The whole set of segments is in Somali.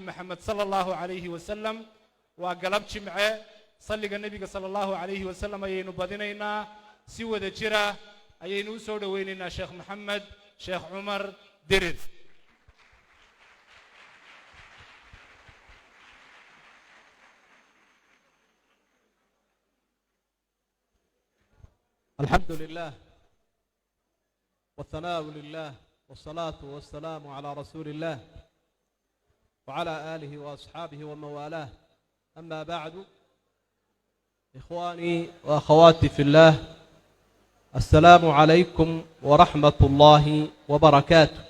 محمد صلى الله عليه وسلم وقلب جمعه صلى النبي صلى الله عليه وسلم أينو بدينينا سوى ذكره أينو سود ويننا شيخ محمد شيخ عمر درد. الحمد لله والثناء لله والصلاة والسلام على رسول الله وعلى آله وأصحابه ومن والاه. أما بعد، إخواني وأخواتي في الله، السلام عليكم ورحمة الله وبركاته.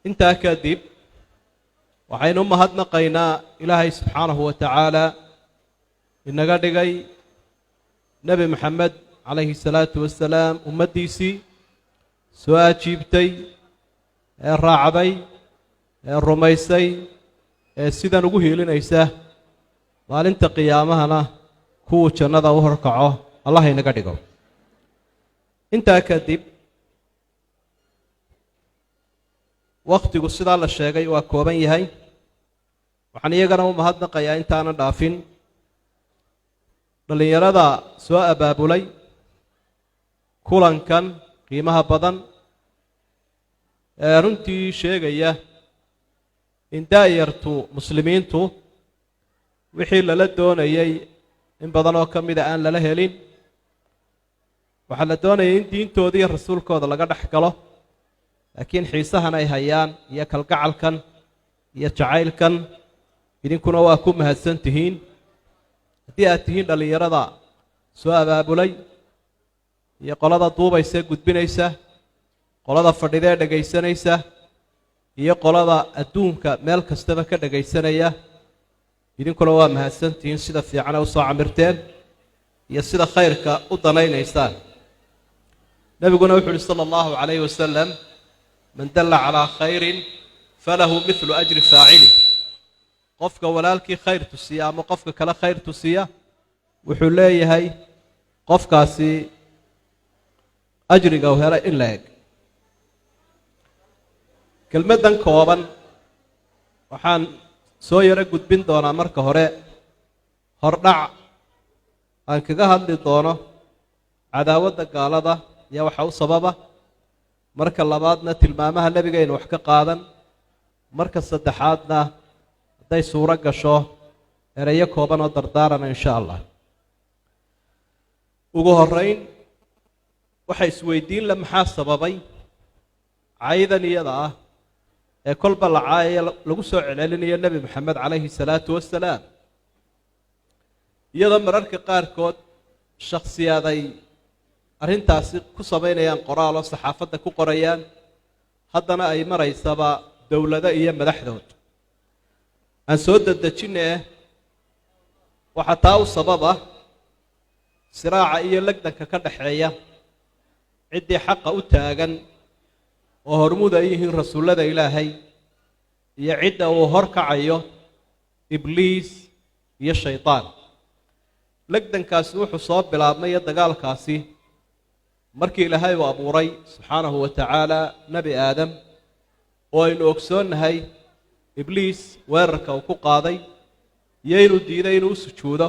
انت كذب وحين أمهاتنا قينا إلهي سبحانه وتعالى إن قد نبي محمد عليه الصلاة والسلام أمديسي سواء جيبتي الراعبي الرميسي سيدا نقوه لنيساه maalinta qiyaamahana kuwa jannada u horkaco Allah inaga dhigo. intaa kadib waqtigu sida la sheegay waa kooban yahay, waxaan iyagana u mahadnaqayaa intaana dhaafin dhalinyarada soo abaabulay kulankan qiimaha badan ee runtii sheegaya in daayartu muslimiintu wixii lala doonayay in badan oo kamida aan lala helin. waxa la doonayay in diintooda iyo rasuulkooda laga dhex galo, laakiin xiisahan ay hayaan iyo kalgacalkan iyo jacaylkan idinkuna waa ku mahadsan tihiin. haddii aad tihiin dhalinyarada soo abaabulay iyo qolada duubaysa gudbinaysa, qolada fadhidee dhagaysanaysa iyo qolada adduunka meel kastaba ka dhagaysanaya, idinkuna waa mahadsantihiin sida fiican u soo camirteen iyo sida khayrka u danaynaysaan. nabiguna wuxuu yidhi sala allahu calayhi wasalam, man dalla calaa khayrin falahu midlu ajri faacili. qofka walaalkii khayr tusiya ama qofka kale khayr tusiya wuxuu leeyahay qofkaasi ajriga uu helay in la eg. kelmaddan kooban waxaan soo yaro gudbin doonaa marka hore hordhac aan kaga hadli doono cadaawadda gaalada iyo waxa u sababa. marka labaadna tilmaamaha nebigaynu wax ka qaadan. marka saddexaadna hadday suuro gasho erayo kooban oo dardaarana insha allah. ugu horrayn waxa isweydiin la maxaa sababay caydan iyada ah ee kolba la caayaya lagu soo celcelinayo nebi maxamed calayhi salaatu wasalaam, iyadoo mararka qaarkood shakhsiyaad ay arrintaasi ku samaynayaan qoraal oo saxaafadda ku qorayaan, haddana ay maraysaba dowlado iyo madaxdood. aan soo dedejinne waxaa taa u sabab ah siraaca iyo legdanka ka dhaxeeya ciddii xaqa u taagan oo hormuud ay yihiin rasuullada ilaahay iyo cidda uu hor kacayo ibliis iyo shaydaan. legdankaasi wuxuu soo bilaabmay iyo dagaalkaasi markii ilaahay uu abuuray subxaanahu wa tacaala nebi aadam, oo aynu ogsoonnahay ibliis weerarka uu ku qaaday iyo inuu diiday inuu u sujuudo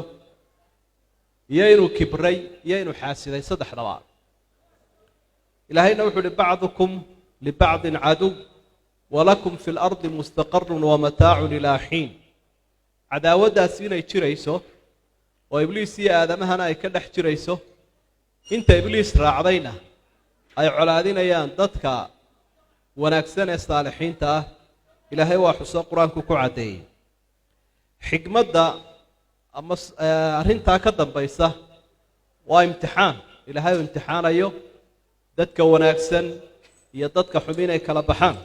iyo inuu kibray iyo inuu xaasiday saddexdaba. ilaahayna wuxuu uhi bacdukum libacdin caduw walakum fi lardi mustaqarun wamataacu ilaa xiin. cadaawaddaasi inay jirayso oo ibliis iyo aadamahana ay ka dhex jirayso, inta ibliis raacdayna ay colaadinayaan dadka wanaagsan ee saalixiinta ah, ilaahay waa xuso qur-aanku ku caddeeyey. xikmadda ama arrintaa ka dambaysa waa imtixaan ilaahay uu imtixaanayo dadka wanaagsan iyo dadka xun inay kala baxaan.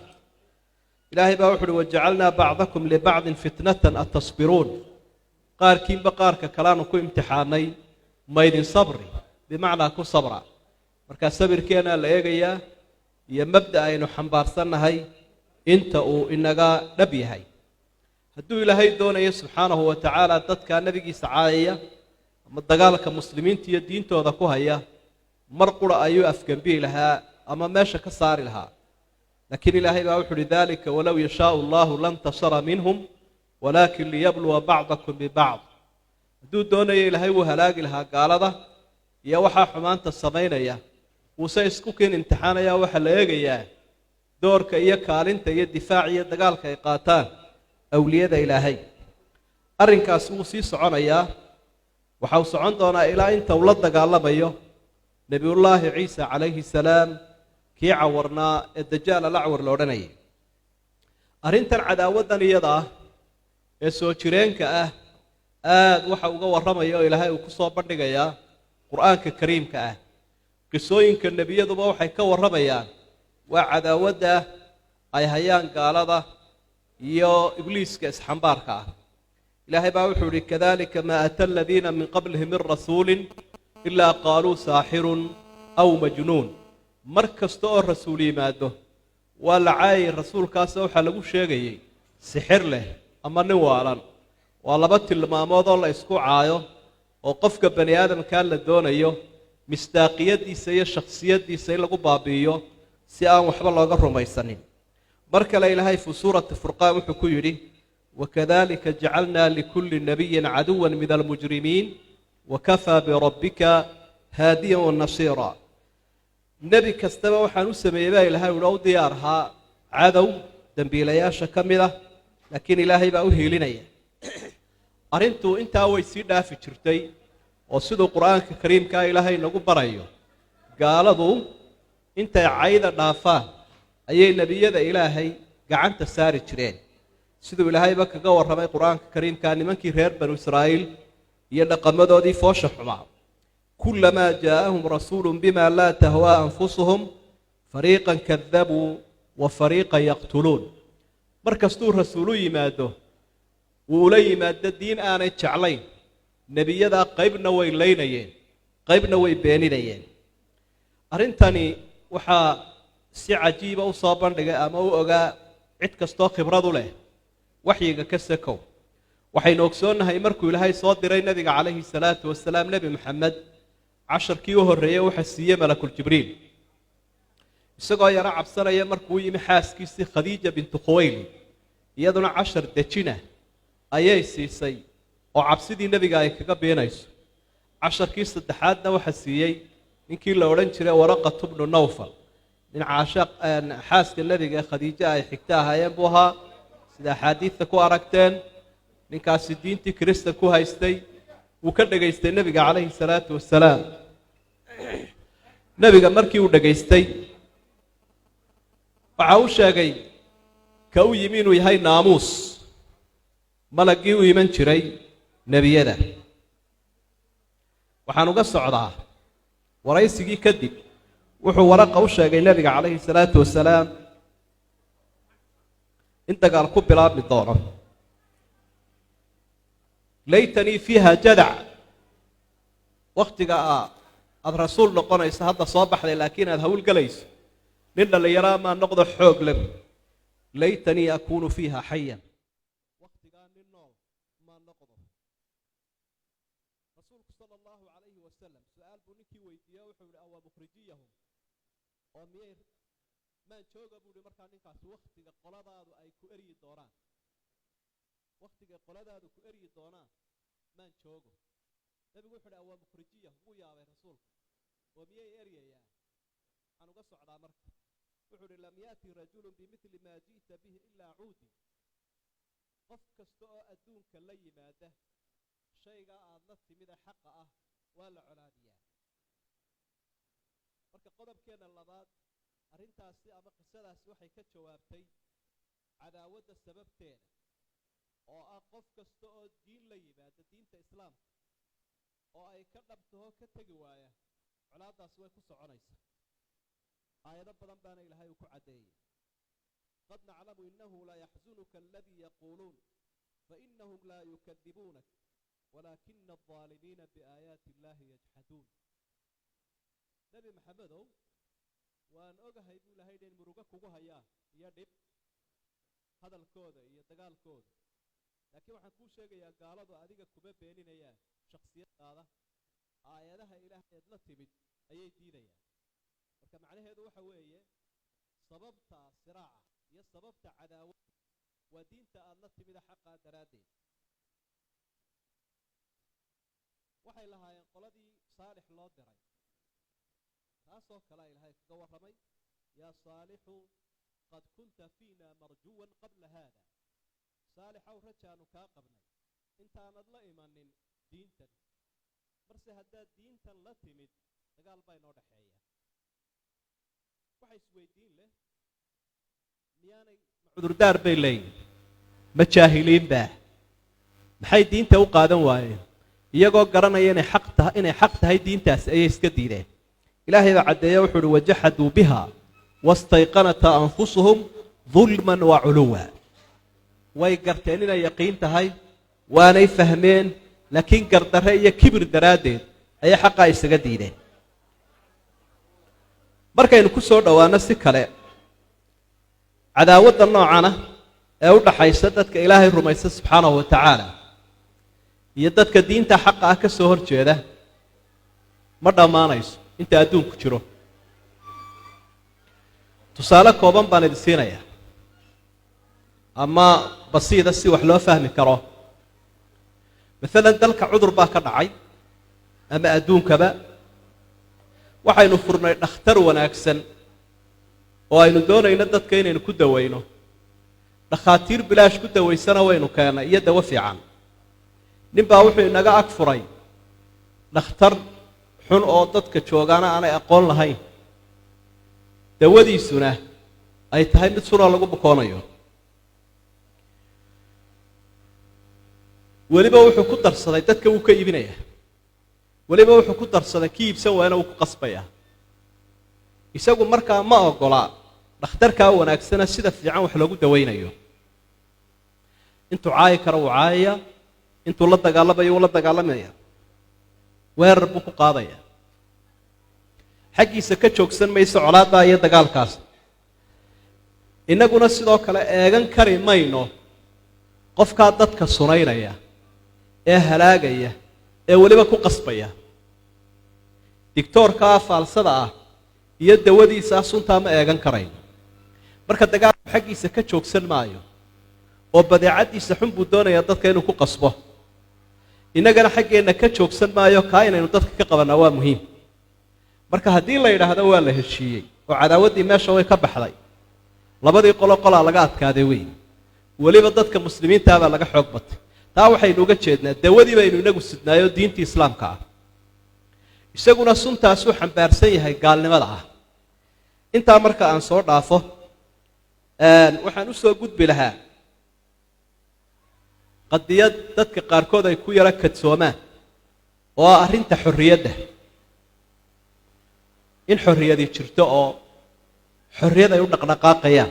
ilaahay baa wuxu uhi wajacalnaa bacdakum libacdin fitnatan atasbiruun. qaarkiinba qaarka kaleanu ku imtixaanay maydin sabri, bimacnaa ku sabra. markaa sabirkeennaa la eegayaa iyo mabda aynu xambaarsannahay inta uu inaga dhab yahay. hadduu ilaahay doonayo subxaanahu wa tacaala dadkaa nebigiisa caayaya ama dagaalka muslimiinta iyo diintooda ku haya, mar qura ayuu afgembihi lahaa ama meesha ka saari lahaa. laakiin ilaahay baa wuxu uhi dalika walow yashaau allahu lantasara minhum walaakin liyabluwa bacdakum bibacd hadduu doonaya ilaahay wuu halaagi lahaa gaalada iyo waxaa xumaanta samaynaya wuuse isku kiin imtixaanaya waxaa la eegayaa doorka iyo kaalinta iyo difaac iyo dagaalka ay qaataan awliyada ilaahay arrinkaas wuu sii soconayaa waxa uu socon doonaa ilaa inta uu la dagaalamayo nebiyullaahi ciisa calayhi salaam kii cawarnaa ee dajaal alacwar la odhanayay arrintan cadaawaddan iyada ah ee soo jireenka ah aad waxa uga warramaya oo ilaahay uu ku soo bandhigayaa qur'aanka kariimka ah qisooyinka nebiyaduba waxay ka warramayaan waa cadaawadda ay hayaan gaalada iyo ibliiska isxambaarka ah ilaahay baa wuxuu ihi kadalika maa ata aladiina min qablihi min rasuulin ilaa qaaluu saaxirun aw majnuun mar kasta oo rasuul yimaado waa la caayay rasuulkaasa waxaa lagu sheegayey sixir leh ama nin waalan waa laba tilmaamood oo la isku caayo oo qofka bani aadamkaa la doonayo misdaaqiyadiisa iyo shakhsiyaddiisa in lagu baabi'iyo si aan waxba looga rumaysanin mar kale ilaahay fii suurati furqaan wuxuu ku yidhi wakadalika jacalnaa likulli nabiyin caduwan min almujrimiin wakafaa birabbika haadiyan wanasiira nebi kastaba waxaan u sameeyey baa ilaahay uhi u diyaar ahaa cadow dembiilayaasha ka mid ah laakiin ilaahay baa u hiilinaya arrintu intaa way sii dhaafi jirtay oo siduu qur'aanka kariimkaa ilaahay nagu barayo gaaladu intay cayda dhaafaan ayay nebiyada ilaahay gacanta saari jireen siduu ilaahayba kaga warramay qur'aanka kariimkaa nimankii reer banu israa'iil iyo dhaqamadoodii foosha xumaa kulamaa jaa'ahum rasuulun bima laa tahwaa anfusuhum fariiqan kadabuu wa fariiqan yaqtuluun mar kastuu rasuulu yimaado wuu ula yimaado diin aanay jeclayn nebiyadaa qaybna way laynayeen qaybna way beeninayeen arrintani waxaa si cajiiba u soo bandhigay ama u ogaa cid kastoo khibradu leh waxyiga ka sakow waxaynu ogsoonnahay markuu ilaahay soo diray nebiga calayhi salaatu wasalaam nebi maxamed casharkii u horreeyey waxa siiyey malakuljibriil isagoo yaro cabsanaya markuu yimi xaaskiisii khadiija bintu khuwayli iyaduna cashar dejina ayay siisay oo cabsidii nebiga ay kaga beenayso casharkii saddexaadna waxa siiyey ninkii la odhan jiray waraqatu bnu nawfal nin xaaska nebiga ee khadiijo ay xigto ahaayeen buu ahaa sida axaadiidta ku aragteen ninkaasi diintii kirista ku haystay wuu ka dhegaystay nebiga calayhi salaatu wasalaam nebiga markii uu dhegaystay waxa uu sheegay ka u yimi inuu yahay naamuus malaggii u iman jiray nebiyada waxaan uga socdaa waraysigii kadib wuxuu waraqa u sheegay nebiga calayhi salaatu wasalaam in dagaal ku bilaabmi doono laytanii fiiha jadac wakhtiga aad rasuul noqonayso hadda soo baxday laakiin aad hawlgelayso nin dhallinyaraa maa noqdo xoog leh laytanii akuunu fiiha xayan wakhtigaa nin nool maa noqdo rasuulku sala allahu calayhi wasalam su-aal buu ninkii weydiiye wuxuu yihi awaa mukhrijiyahum oo miyay maan jooga buu yihi markaa ninkaasi wakhtiga qoladaadu ay ku eryi doonaan wakhtigay qoladaadu ku eryi doonaan maan joogo nebigu wuxuu ihi awaa mukhrijiya wuu yaabay rasuulku oo miyay eryayaan waxaan uga socdaa marka wuxuu ihi lam yaati rajulun bimidli maa ji'ta bihi ilaa cuudi qof kasta oo adduunka la yimaada shaygaa aad la timid ee xaqa ah waa la colaadiyaa marka qodobkeenna labaad arrintaasi ama qisadaasi waxay ka jawaabtay cadaawadda sababteeda oo ah qof kasta oo diin la yimaada diinta islaamka oo ay ka dhabtaho ka tegi waaya colaaddaasi way ku soconaysaa aayado badan baana ilaahay uu ku caddeeyey qad naclamu innahu layaxzunuka aladii yaquuluun fainahum laa yukadibuunak walaakina aldaalimiina biaayaati illaahi yajxaduun nebi maxamedow waan ogahay buu ilahay inay murugo kugu hayaan iyo dhib hadalkooda iyo dagaalkooda laakiin waxaan kuu sheegayaa gaaladu adiga kuma beeninayaan shakhsiyadaada aayadaha ilaahay eed la timid ayay diidayaan marka macnaheedu waxa weeye sababta siraaca iyo sababta cadaawada waa diinta aad la timida xaqaa daraaddeed. waxay lahaayeen qoladii saalix loo diray taasoo kale ilaahay kaga warramay yaa saalixu qad kunta fiina marjuwan qabla haada. saalixow rajaanu kaa qabnay intaanad la imanin diintan, marse haddaad diintan la timid dagaal baa inoo dhexeeya. waxa isweydiin leh miyaanay cudurdaar bay leeyihin ma jaahiliin baa maxay diinta u qaadan waayeen iyagoo garanaya inay xaq tahay diintaas ayay iska diideen. ilaahay baa caddeeya wuxuu uhi wajaxaduu biha wastayqanata anfusuhum dulman wa culuwa. way garteen inay yaqiin tahay waanay fahmeen, laakiin gardarre iyo kibir daraaddeed ayay xaqaa isaga diideen. markaynu ku soo dhowaano si kale cadaawadda noocana ee u dhaxaysa dadka ilaahay rumaysa subxaanahu wa tacaala iyo dadka diinta xaqa ah ka soo hor jeeda ma dhammaanayso inta adduunku jiro. tusaale kooban baan idin siinayaa ama basiida si wax loo fahmi karo. maalan dalka cudur baa ka dhacay ama adduunkaba, waxaynu furnay dhakhtar wanaagsan oo aynu doonayno dadka inaynu ku dawayno. dhakhaatiir bilaash ku dawaysana waynu keennay iyo dawo fiican. ninbaa wuxuu inaga ag furay dhakhtar xun oo dadka joogaana aanay aqoon lahayn, dawadiisuna ay tahay mid sunoo lagu bukoonayo. weliba wuxuu ku darsaday dadka wuu ka iibinaya, weliba wuxuu ku darsaday kii iibsan waana wuu ku qasbaya. isagu markaa ma ogola dhakhtarkaa wanaagsana sida fiican wax loogu dawaynayo. intuu caayi karo wuu caayaya, intuu la dagaalamayo wuu la dagaalamaya, weerar buu ku qaadaya. xaggiisa ka joogsan mayso colaaddaa iyo dagaalkaas. innaguna sidoo kale eegan kari mayno qofkaa dadka sunaynaya ee halaagaya ee weliba ku qasbaya. digtoorkaa faalsada ah iyo dawadiisaa suntaa ma eegan karayno. marka dagaalku xaggiisa ka joogsan maayo oo badeecaddiisa xun buu doonayaa dadka inuu ku qasbo. innagana xaggeenna ka joogsan maayo kaa inaynu dadka ka qabannaa waa muhiim. marka haddii la yidhaahdo waa la heshiiyey oo cadaawaddii meesha way ka baxday, labadii qolaa laga adkaaday wey, weliba dadka muslimiintaabaa laga xoog batay. taa waxaynu uga jeednaa dawadii baynu inagu sidnaayoo diintii islaamka ah. isaguna suntaasuu xambaarsan yahay gaalnimada ah. intaa marka aan soo dhaafo waxaan u soo gudbi lahaa qadiyad dadka qaarkood ay ku yaro kadsoomaan oo ah arrinta xorriyadda. in xorriyadii jirto oo xorriyad ay u dhaqdhaqaaqayaan.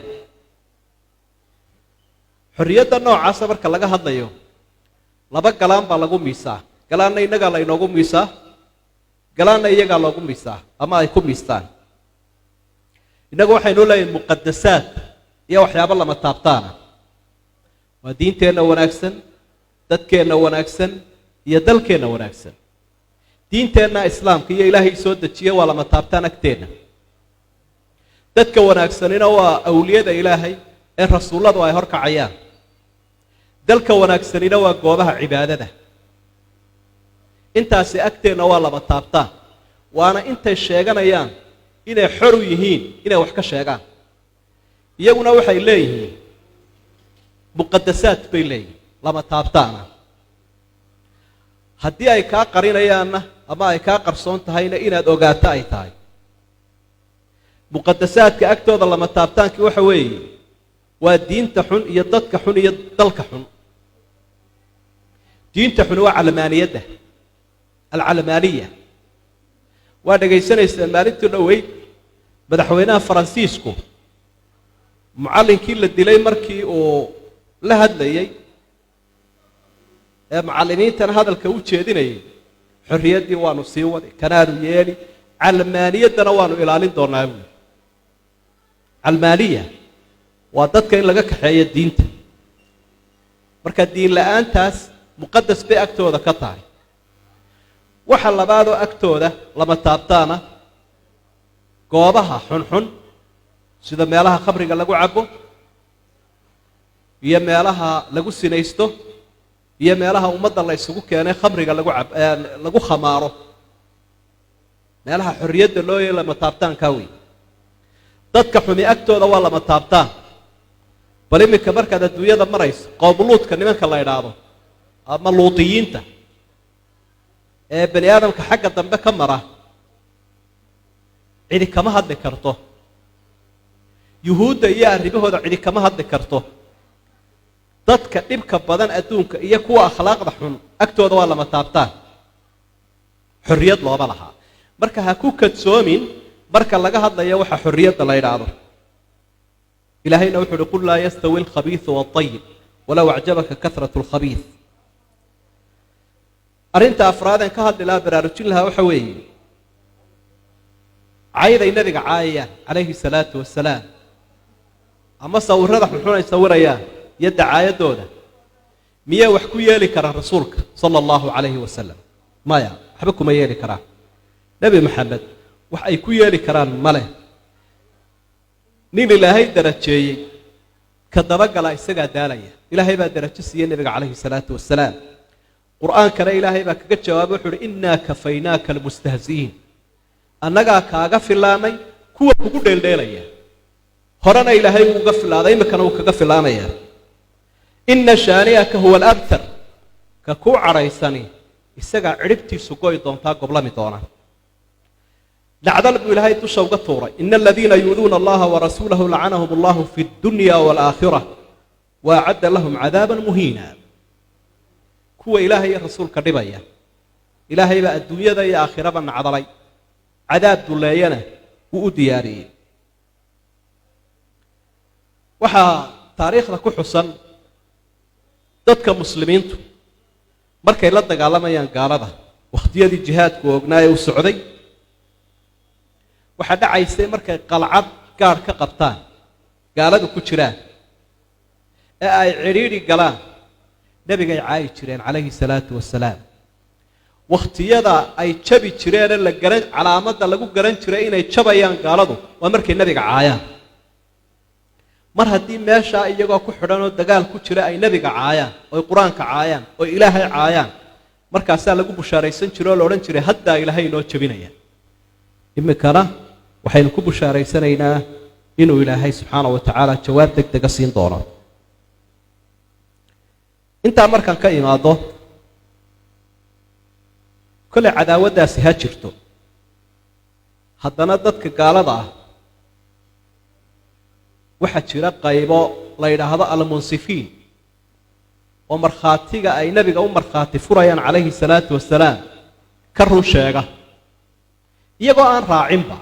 xorriyadda noocaasa marka laga hadlayo laba galaan baa lagu miisaa. galaanna innagaa la inoogu miisaa, galaanna iyagaa loogu miisaa ama ay ku miistaan. innagu waxaynu leeyahay muqadasaad iyo waxyaabo lama taabtaana. waa diinteenna wanaagsan, dadkeenna wanaagsan iyo dalkeenna wanaagsan. diinteenna islaamka iyo ilaahay soo dejiye waa lama taabtaan agteenna. dadka wanaagsanina waa awliyada ilaahay ee rasuulladu ay horkacayaan. dalka wanaagsanina waa goobaha cibaadada. intaasi agteenna waa lama taabtaan, waana intay sheeganayaan inay xor u yihiin inay wax ka sheegaan. iyaguna waxay leeyihiin muqadasaad bay leeyihiin lama taabtaana. haddii ay kaa qarinayaanna ama ay kaa qarsoon tahayna inaad ogaato ay tahay. muqadasaadka agtooda lama taabtaankii waxa weeye waa diinta xun iyo dadka xun iyo dalka xun. diinta xun waa calmaaniyadda, alcalmaaniya. waa dhagaysanaysaan maalintii dhoweyd madaxweynaha faransiisku mucallinkii la dilay markii uu la hadlayey ee macallimiintana hadalka u jeedinayay, xorriyaddii waanu sii wadi, kanaanu yeeli, calmaaniyaddana waanu ilaalin doonaa buuli. calmaaniya waa dadka in laga kaxeeyo diinta. marka diin la-aantaas muqadas bay agtooda ka tahay. waxa labaadoo agtooda lama taabtaana goobaha xunxun sida meelaha khamriga lagu cabo iyo meelaha lagu sinaysto iyo meelaha ummadda la isugu keenay khamriga lagu khamaaro meelaha xorriyadda loo yeelo lama taabtaankaa wey dadka xumi agtooda waa lama taabtaan bal iminka markaad adduunyada marayso qowmuluudka nimanka la idhaahdo ama luudiyiinta ee bani aadamka xagga dambe ka mara cidi kama hadli karto yuhuudda iyo arrimahooda cidi kama hadli karto dadka dhibka badan adduunka iyo kuwa akhlaaqda xun agtooda waa lama taabtaan xorriyad looma lahaa marka ha ku kadsoomin marka laga hadlayo waxa xorriyadda la idhaahdo ilaahayna wuxuu uhi qul laa yastawi alkhabiisu waالطayib walow acjabaka kahratu اlkhabiis arrinta afraadeen ka hadli lahaa baraarujin lahaa waxa weeye cayday nabiga caayayaan calayhi salaatu wasalaam ama sawirada xunxun ay sawirayaan iyo dacaayadooda miyay wax ku yeeli karaan rasuulka sala allahu calayhi wasalam maya waxba kuma yeeli karaan nebi maxamed wax ay ku yeeli karaan ma leh nin ilaahay darajeeyey ka dabagala isagaa daalaya ilaahay baa darajo siiyey nebiga calayhi salaatu wasalaam qur'aankana ilaahay baa kaga jawaabay wuxuu uhi innaa kafaynaaka almustahzi'iin annagaa kaaga filaanay kuwa kugu dheeldheelaya horena ilaahay wuu uga filaaday iminkana wuu kaga filaanayaa inna shaani'aka huwa alabtar ka kuu cadhaysani isagaa cidhibtiisu goy doontaa goblami doona dhacdal buu ilaahay dusha uga tuuray ina aladiina yu'duuna allaha warasuulahu lacanahum allahu fi اdunya waalaakhira waacadda lahum cadaaban muhiina kuwa ilaahay iyo rasuulka dhibaya ilaahay baa adduunyada iyo aakhiraba nacdalay cadaab duleeyana wuu u diyaariyey waxaa taariikhda ku xusan dadka muslimiintu markay la dagaalamayaan gaalada wakhtiyadii jihaadku oognaaye u socday waxaa dhacaysay markay qalcad gaadh ka qabtaan gaaladu ku jiraan ee ay cidhiidhi galaan nebigay caayi jireen calayhi salaatu wasalaam wakhtiyada ay jabi jireenee calaamadda lagu garan jiray inay jabayaan gaaladu waa markay nebiga caayaan mar haddii meeshaa iyagoo ku xidhanoo dagaal ku jira ay nebiga caayaan oy qur-aanka caayaan oy ilaahay caayaan markaasaa lagu bushaaraysan jire oo la odhan jiray haddaa ilaahay inoo jabinaya iminkana waxaynu ku bushaaraysanaynaa inuu ilaahay subxaana wa tacaala jawaab deg dega siin doono intaa markaan ka imaado kolley cadaawaddaasi ha jirto haddana dadka gaalada ah waxaa jira qaybo la yidhaahdo almunsifiin oo markhaatiga ay nebiga u markhaati furayaan calayhi salaatu wasalaam ka run sheega iyagoo aan raacinba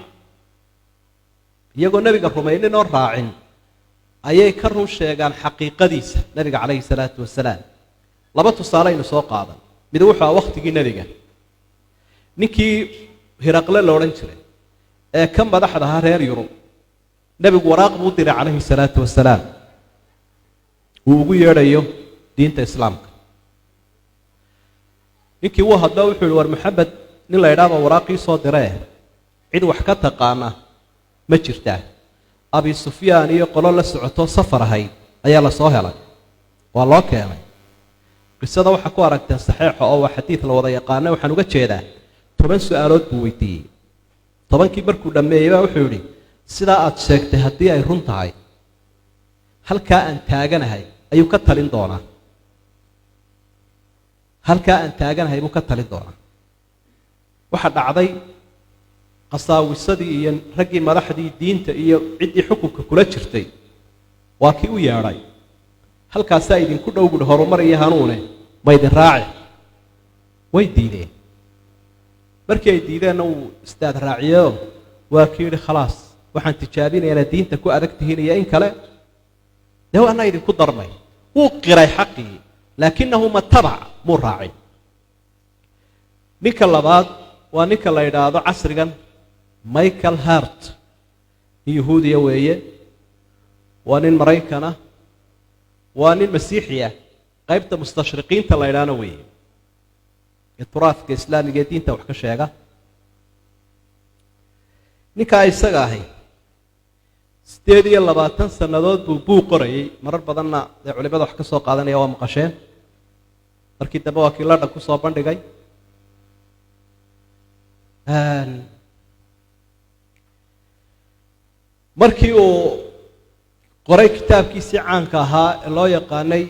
iyagoo nebiga rumaynin oo raacin ayay ka run sheegaan xaqiiqadiisa nebiga calayhi salaatu wasalaam laba tusaale aynu soo qaadan mid wuxuu aha wakhtigii nebiga ninkii hiraqle la odhan jiray ee ka madaxda ahaa reer yurub nebigu waraaq buu u diray calayhi salaatu wasalaam uu ugu yeedhayo diinta islaamka ninkii wuu hadlo wuxuu yihi war maxamed nin la ydhaaba waraaqii soo diree cid wax ka taqaana ma jirtaa abi sufyaan iyo qolo la socotoo safar ahayd ayaa la soo helay waa loo keenay qisada waxaa ku aragteen saxiixa oo waa xadiid la wada yaqaana waxaan uga jeedaa 10 su-aalood buu weydiiyey 10kii markuu dhammeeyey baa wuxuu yidhi sidaa aad sheegtay haddii ay run tahay halkaa aan taaganahay ayuu ka talin doonaa halkaa aan taaganahay buu ka talin doonaa waxaa dhacday qasaawisadii iyo raggii madaxdii diinta iyo ciddii xukunka kula jirtay waa kii u yeedhay halkaasaa idinku dhow buhi horumar iyo hanuune ma idin raaci way diideen markii ay diideenna wuu istaad raaciyeoo waa kii yidhi khalaas waxaan tijaabinaynaa diinta ku adag tihiin iyo in kale dee waana idinku darmay wuu qiray xaqii laakinahu matabac muu raacin ninka labaad waa ninka la yidhaahdo casrigan michael hart nin yahuudiya weeye waa nin maraykana waa nin masiixiya qaybta mustashriqiinta la ydhaana weeye ee turaafka islaamiga ee diinta wax ka sheega ninkaa isaga ahay 28 sannadood buu qorayay marar badanna ee culimada wax ka soo qaadanaya waa maqasheen markii dambe waa kii ladha ku soo bandhigay markii uu qoray kitaabkiisii caanka ahaa ee loo yaqaanay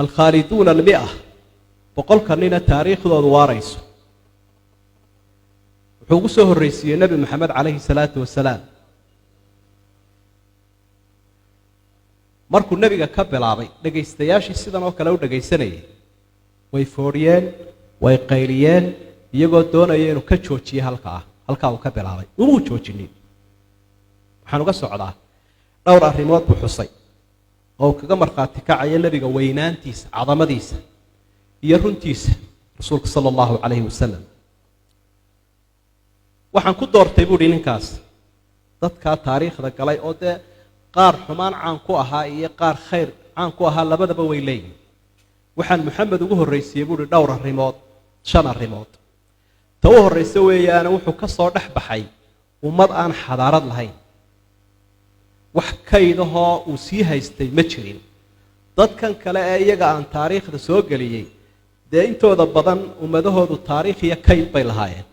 alkhaaliduuna almi'a boqolka nina taariikhdoodu waarayso wuxuu ugu soo horraysiiyey nebi maxamed calayhi salaatu wasalaam markuu nebiga ka bilaabay dhegaystayaashii sidan oo kale u dhegaysanayay way fooriyeen way qayliyeen iyagoo doonaya inuu ka joojiye halkaa uu ka bilaabay umuu joojinin waxaan uga socdaa dhowr arrimood buu xusay oo uu kaga markhaati kacaya nebiga weynaantiisa cadamadiisa iyo runtiisa rasuulka sala allahu calayhi wasalam waxaan ku doortay buuhi ninkaas dadkaa taariikhda galay oo dee qaar xumaan caan ku ahaa iyo qaar khayr caan ku ahaa labadaba way leeyihin waxaan maxamed ugu horraysiiyey buuhi dhowr arrimood 5 arrimood ta u horraysa weeyaana wuxuu ka soo dhex baxay ummad aan xadaarad lahayn wax kaydahoo uu sii haystay ma jirin dadkan kale ee iyaga aan taariikhda soo geliyey dee intooda badan ummadahoodu taariikh iyo kayd bay lahaayeen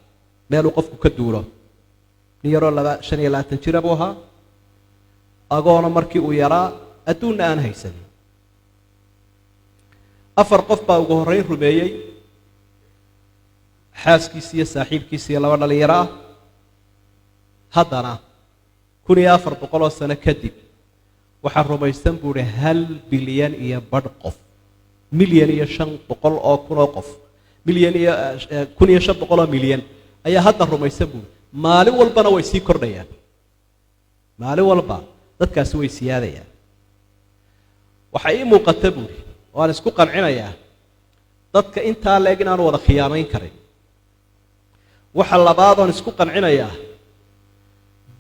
meeluu qofku ka duulo nin yaroo 25 jira buu ahaa agoona markii uu yaraa adduunna aan haysanin 4 qof baa ugu horrayn rumeeyey xaaskiisi iyo saaxiibkiisi iyo 2 dhalinyaro ah haddana 1400 sano kadib waxaa rumaysan buuhi 1 bilyan iyo badh qof milyan iyo 500 oo kun oo qof milyan iyo 1500 oo milyan ayaa hadda rumaysan buuhi maalin walbana way sii kordhayaan maalin walba dadkaasi way siyaadayaan waxay ii muuqata buuhi waan isku qancinayaa dadka intaa leeg inaanu wada khiyaamayn karin waxa labaad oon isku qancinayaa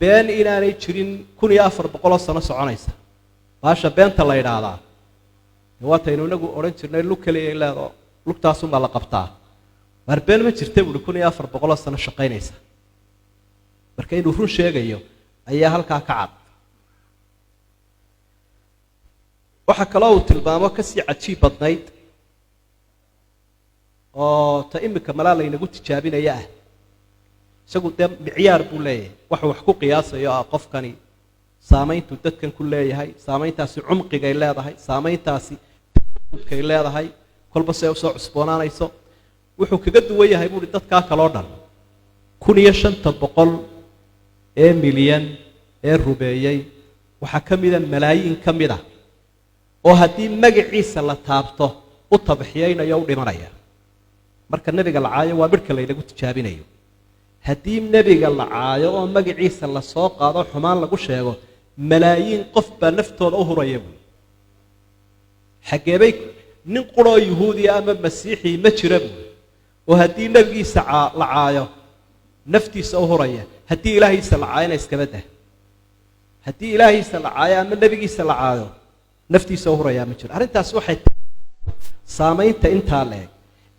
been inaanay jirin 1400 sano soconaysa baasha beenta la yidhaahdaa waataynu inagu odhan jirnay lug kaliya leedo lugtaasunbaa la qabtaa waar been ma jirta buuhi 1400 sano shaqaynaysa marka inuu run sheegayo ayaa halkaa ka cad waxaa kaloo uu tilmaamo kasii cajiib badnayd oo ta imika malaa laynagu tijaabinaya ah isagu dee micyaar buu leeyahay waxuu wax ku qiyaasayo ah qofkani saamayntuu dadkan ku leeyahay saamayntaasi cumqigay leedahay saamayntaasi kay leedahay kolba see usoo cusboonaanayso wuxuu kaga duwan yahay buuhi dadkaa kaloo dhan 1500 ee milyan ee rubeeyey waxaa ka mida malaayiin ka mid ah oo haddii magaciisa la taabto u tabxiyaynayo u dhimanaya marka nebiga la caayo waa midhka laynagu tijaabinayo haddii nebiga la caayo oo magaciisa la soo qaado xumaan lagu sheego malaayiin qof baa naftooda u huraya buui xageebay nin quroo yuhuudiya ama masiixii ma jira buui oo haddii nebigiisa la caayo naftiisa u huraya haddii ilaahiisa la caayona iskaba dah haddii ilaahiisa la caayo ama nebigiisa la caayo naftiisa u hurayaa ma jiro arrintaas waxay saamaynta intaa leeg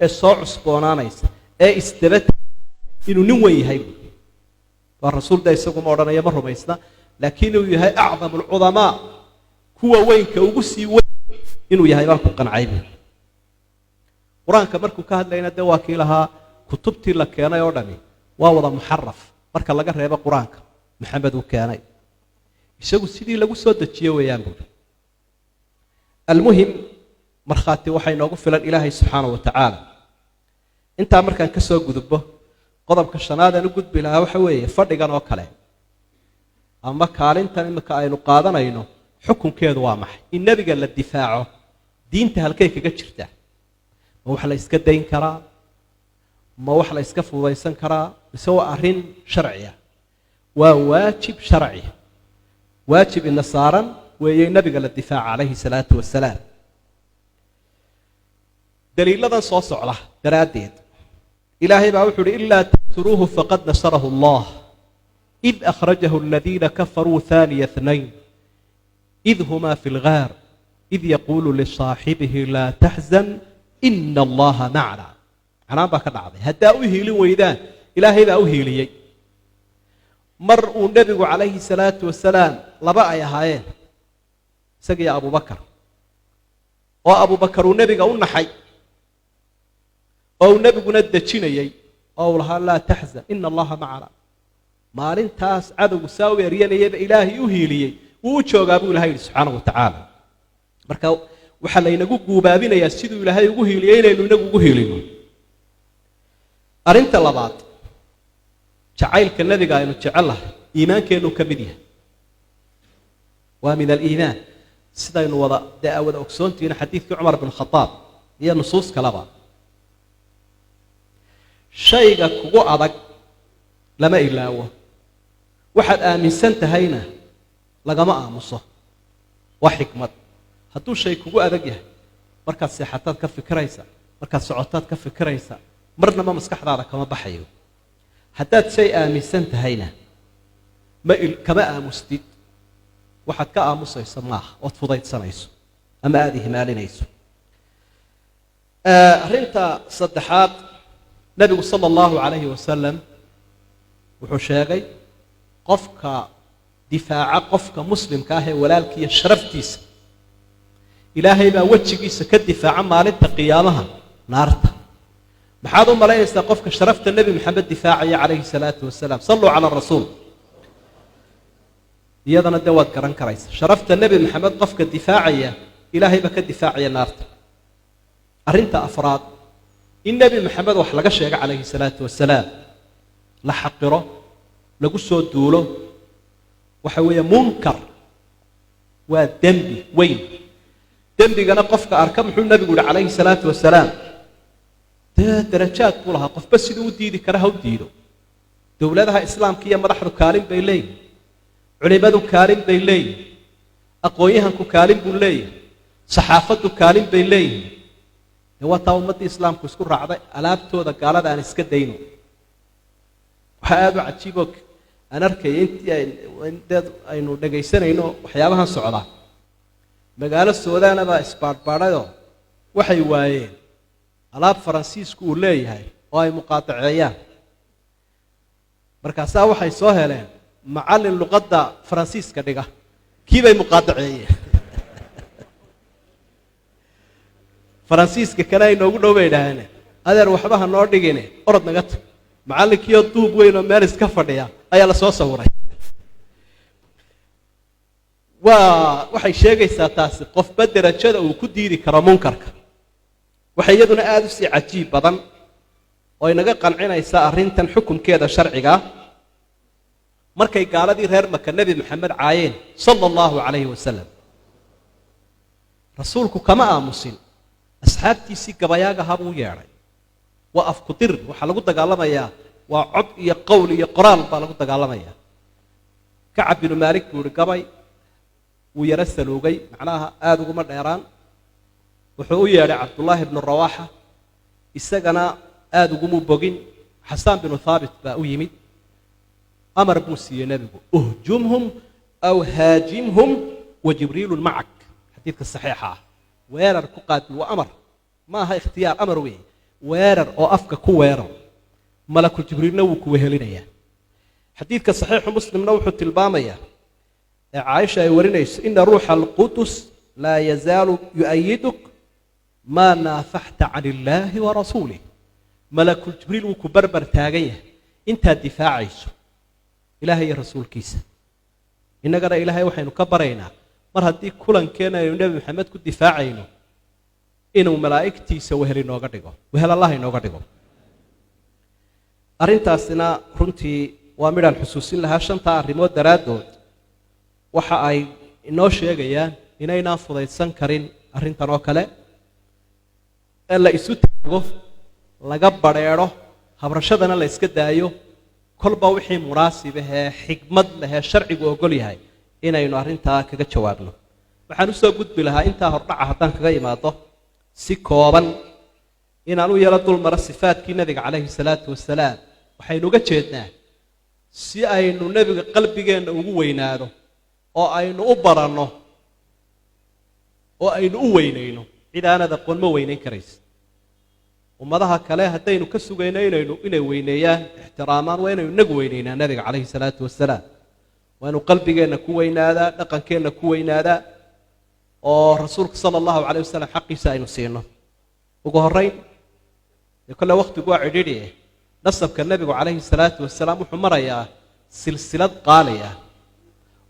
ee soo cusboonaanaysa ee isdaba inuu nin weyn yahay waa rasuul da isagu ma odhanaya ma rumaysna laakiin inuu yahay acdam alcudamaa kuwa weynka ugu sii weyn inuu yahay baan ku qancay qur-aanka markuu ka hadlayna dee waa kii lahaa kutubtii la keenay oo dhami waa wada muxaraf marka laga reebo qur-aanka maxamed uu keenay isagu sidii lagu soo dejiyo weeyaan buuri almuhim markhaati waxay noogu filan ilaahay subxaanahu watacaala intaa markaan ka soo gudubbo qodobka shanaad aan u gudbi lahaa waxa weeye fadhigan oo kale ama kaalintan imika aynu qaadanayno xukunkeedu waa maxay in nebiga la difaaco diinta halkay kaga jirta ma wax la iska dayn karaa ma wax la iska fududaysan karaa mise waa arrin sharciya waa waajib sharci waajib ina saaran weeye nabiga la difaaca calayhi salaatu wasalaam daliiladan soo socda daraaddeed ilaahay baa wuxuu uhi ilaa tansuruuhu faqad nasarahu allah id akhrajahu aladiina kafaruu haaniya اثnayn id huma fi اlgaar id yaquulu lisaaxibihi laa taxzan ina allaha macna canaan baa ka dhacday haddaa u hiilin weydaan ilaahay baa u hiiliyey mar uu nebigu calayhi salaatu wasalaam laba ay ahaayeen isaga iyo abubakar oo abubakar uu nebiga u naxay oo uu nebiguna dejinayey oo uu lahaa laa taxzan ina allaha macana maalintaas cadowgu saa u eryanayaba ilaahay u hiiliyey wuu u joogaa buu ilahay yidhi subxaanahu wa tacaala marka waxaa laynagu guubaabinayaa siduu ilaahay ugu hiiliyey inaynu inagu ugu hiilino arrinta labaad jacaylka nebiga aynu jecellahay iimaankeennu ka mid yahay waa min aliimaan sidaynu wada ogsoontihiin xadiidkii cumar bin khadaab iyo nusuus kaleba shayga kugu adag lama ilaawo waxaad aaminsan tahayna lagama aamuso waa xikmad hadduu shay kugu adag yahay markaad seexataad ka fikiraysa markaad socotaad ka fikiraysa marnaba maskaxdaada kama baxayo haddaad shay aaminsan tahayna kama aamustid waxaad ka aamusayso maaha ood fudaydsanayso ama aada ihmaalinayso arrinta saddexaad nebigu sala allahu calayhi wasalam wuxuu sheegay qofka difaaca qofka muslimka ah ee walaalkiiyo sharaftiisa ilaahay baa wejigiisa ka difaaca maalinta qiyaamaha naarta maxaad u malaynaysaa qofka sharafta nebi maxamed difaacaya calayhi salaatu wasalaam salluu cala rasuul iyadana dee waad garan karaysa sharafta nebi maxamed qofka difaacaya ilaahay baa ka difaacaya naarta arrinta afraad in nebi maxamed wax laga sheego calayhi salaatu wasalaam la xaqiro lagu soo duulo waxa weeye munkar waa dembi weyn dembigana qofka arka muxuu nebigu yihi calayhi salaatu wasalaam dee darajaad buu lahaa qofba siduu u diidi kara ha u diido dowladaha islaamka iyo madaxdu kaalin bay leeyihin culimadu kaalin bay leeyihin aqoon-yahanku kaalin buu leeyahay saxaafaddu kaalin bay leeyihin dee waa taa ummaddii islaamku isku raacday alaabtooda gaalada aan iska dayno waxaa aada u cajiiboo aan arkaya intii aynu dhegaysanayno waxyaabahan socdaa magaalo suudaana baa isbaadhbaadhayoo waxay waayeen alaab faransiisku uu leeyahay oo ay muqaataceeyaan markaasaa waxay soo heleen macallin luqadda faransiiska dhiga kii bay muqaataceeyeen faransiiska kale ay noogu dhow bay idhaaheen adeer waxba ha noo dhigine orod naga tag macallinkiioo duub weyn oo meel iska fadhiya ayaa la soo sawiray waxay sheegaysaa taasi qofba derajada uu ku diidi karo munkarka waxay iyaduna aada u sii cajiib badan oo inaga qancinaysaa arrintan xukunkeeda sharciga markay gaaladii reer maka nebi maxamed caayeen sala allahu calayhi wasalam rasuulku kama aamusin asxaabtiisii gabayaagaha buu yeedhay waa afkudir waxaa lagu dagaalamayaa waa cod iyo qowl iyo qoraal baa lagu dagaalamayaa kacab binu maalik buu ihi gabay wuu yaro saluugay macnaha aada uguma dheeraan wuxuu u yeedhay cabdullaahi bnu rawaaxa isagana aada ugumu bogin xasaan binu haabit baa u yimid amar buu siiyey nebigu uhjumhum aw haajimhum wa jibriilun macak xadiidka saxiixa ah weerar ku qaabil waa amar ma aha ikhtiyaar amar weeye weerar oo afka ku weerar malakul jibriilna wuu ku wehelinayaa xadiidka saxiixu muslimna wuxuu tilmaamayaa ee caaisha ay warinayso ina ruuxa alqudus laa yazaalu yu'ayiduk maa naafaxta can illaahi wa rasuulih malakul jibriil wuu ku barbar taagan yahay intaad difaacayso ilaahay iyo rasuulkiisa innagana ilaahay waxaynu ka baraynaa mar haddii kulankeena aynu nebi maxamed ku difaacayno inuu malaa'igtiisa wehel inooga dhigo wehel allah inooga dhigo arrintaasina runtii waa midhaan xusuusin lahaa shantaa arrimood daraaddood waxa ay inoo sheegayaan inaynaan fudaydsan karin arrintan oo kale ee la isu taago laga badrheedho habrashadana la iska daayo kolba wixii munaasibahee xikmad lehee sharcigu ogol yahay inaynu arrintaa kaga jawaabno waxaan usoo gudbi lahaa intaa hordhaca haddaan kaga imaado si kooban inaan u yaro dulmaro sifaadkii nebiga calayhi salaatu wasalaam waxaynu uga jeednaa si aynu nebiga qalbigeenna ugu weynaado oo aynu u baranno oo aynu u weynayno cid aanad aqoon ma weynayn karaysa ummadaha kale haddaynu ka sugayno inay weyneeyaan ixtiraamaan waa inaynu inagu weyneynaa nabiga calayhi salaatu wasalaam waa inu qalbigeenna ku weynaadaa dhaqankeenna ku weynaadaa oo rasuulka sala allahu calayh wasalam xaqiisa aynu siino ugu horrayn dee kolle wakhtigu waa cidhidhi nasabka nebigu calayhi salaatu wasalaam wuxuu marayaa silsilad qaali ah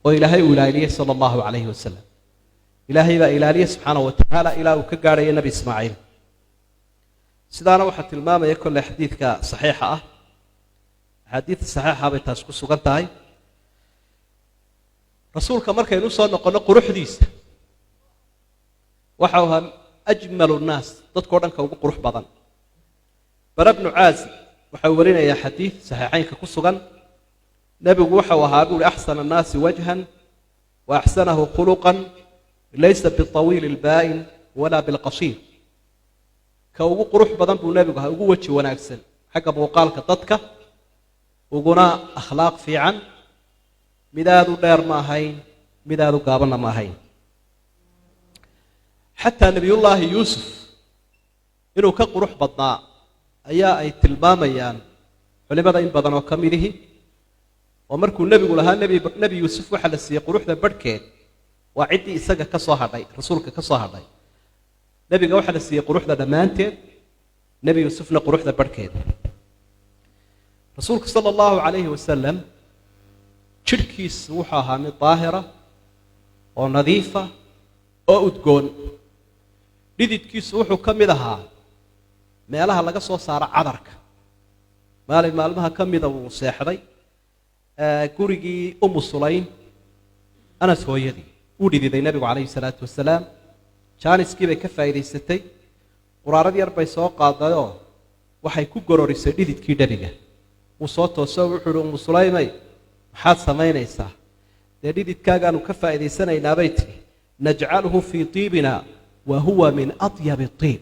oo ilaahay uu ilaaliyey sala allahu calayhi wasalam ilaahay baa ilaaliyey subxaanahu wa tacaala ilaa uu ka gaadhayo nebi ismaaciil sidaana waxaa tilmaamaya kolle xadiidka saxiixa ah axaadiidta saxiixa bay taas ku sugan tahay rasuulka markaynu soo noqonno quruxdiisa waxau ahaa ajmalu nnaas dadkao dhanka ugu qurux badan bara bnu caazib waxau warinayaa xadiid saxiixaynka ku sugan nebigu waxau ahaa buuhi axsana annaasi wajhan wa axsanahu khuluqan laysa biطawiili ilbaa'in walaa bilqashiir ka ugu qurux badan buu nebigu ahaa ugu weji wanaagsan xagga muuqaalka dadka uguna akhlaaq fiican mid aad u dheer ma ahayn mid aad u gaabanna ma ahayn xataa nebiyullaahi yuusuf inuu ka qurux badnaa ayaa ay tilmaamayaan culimada in badan oo ka midihi oo markuu nebigu lahaa nebi yuusuf waxaa la siiyey quruxda barhkeed waa ciddii isaga ka soo hadhay rasuulka ka soo hadhay nebiga waxaa la siiyey quruxda dhammaanteed nebi yuusufna quruxda barhkeed rasuulku sala allahu calayhi wasalam jidhkiisu wuxuu ahaa mid daahira oo nadiifa oo udgoon dhididkiisu wuxuu ka mid ahaa meelaha laga soo saaro cadarka maalin maalmaha ka mida wuu seexday gurigii umu sulaym anas hooyadii uu dhididay nebigu calayhi salaatu wasalaam jaaniskii bay ka faa'iidaysatay quraarad yar bay soo qaadayoo waxay ku gororisay dhididkii nebiga wuu soo tooso wuxuu uhi umu sulaymay maxaad samaynaysaa dee dhididkaagaanu ka faa'iidaysanaynaa bay tihi najcaluhu fii tiibina wa huwa min atyabi tiib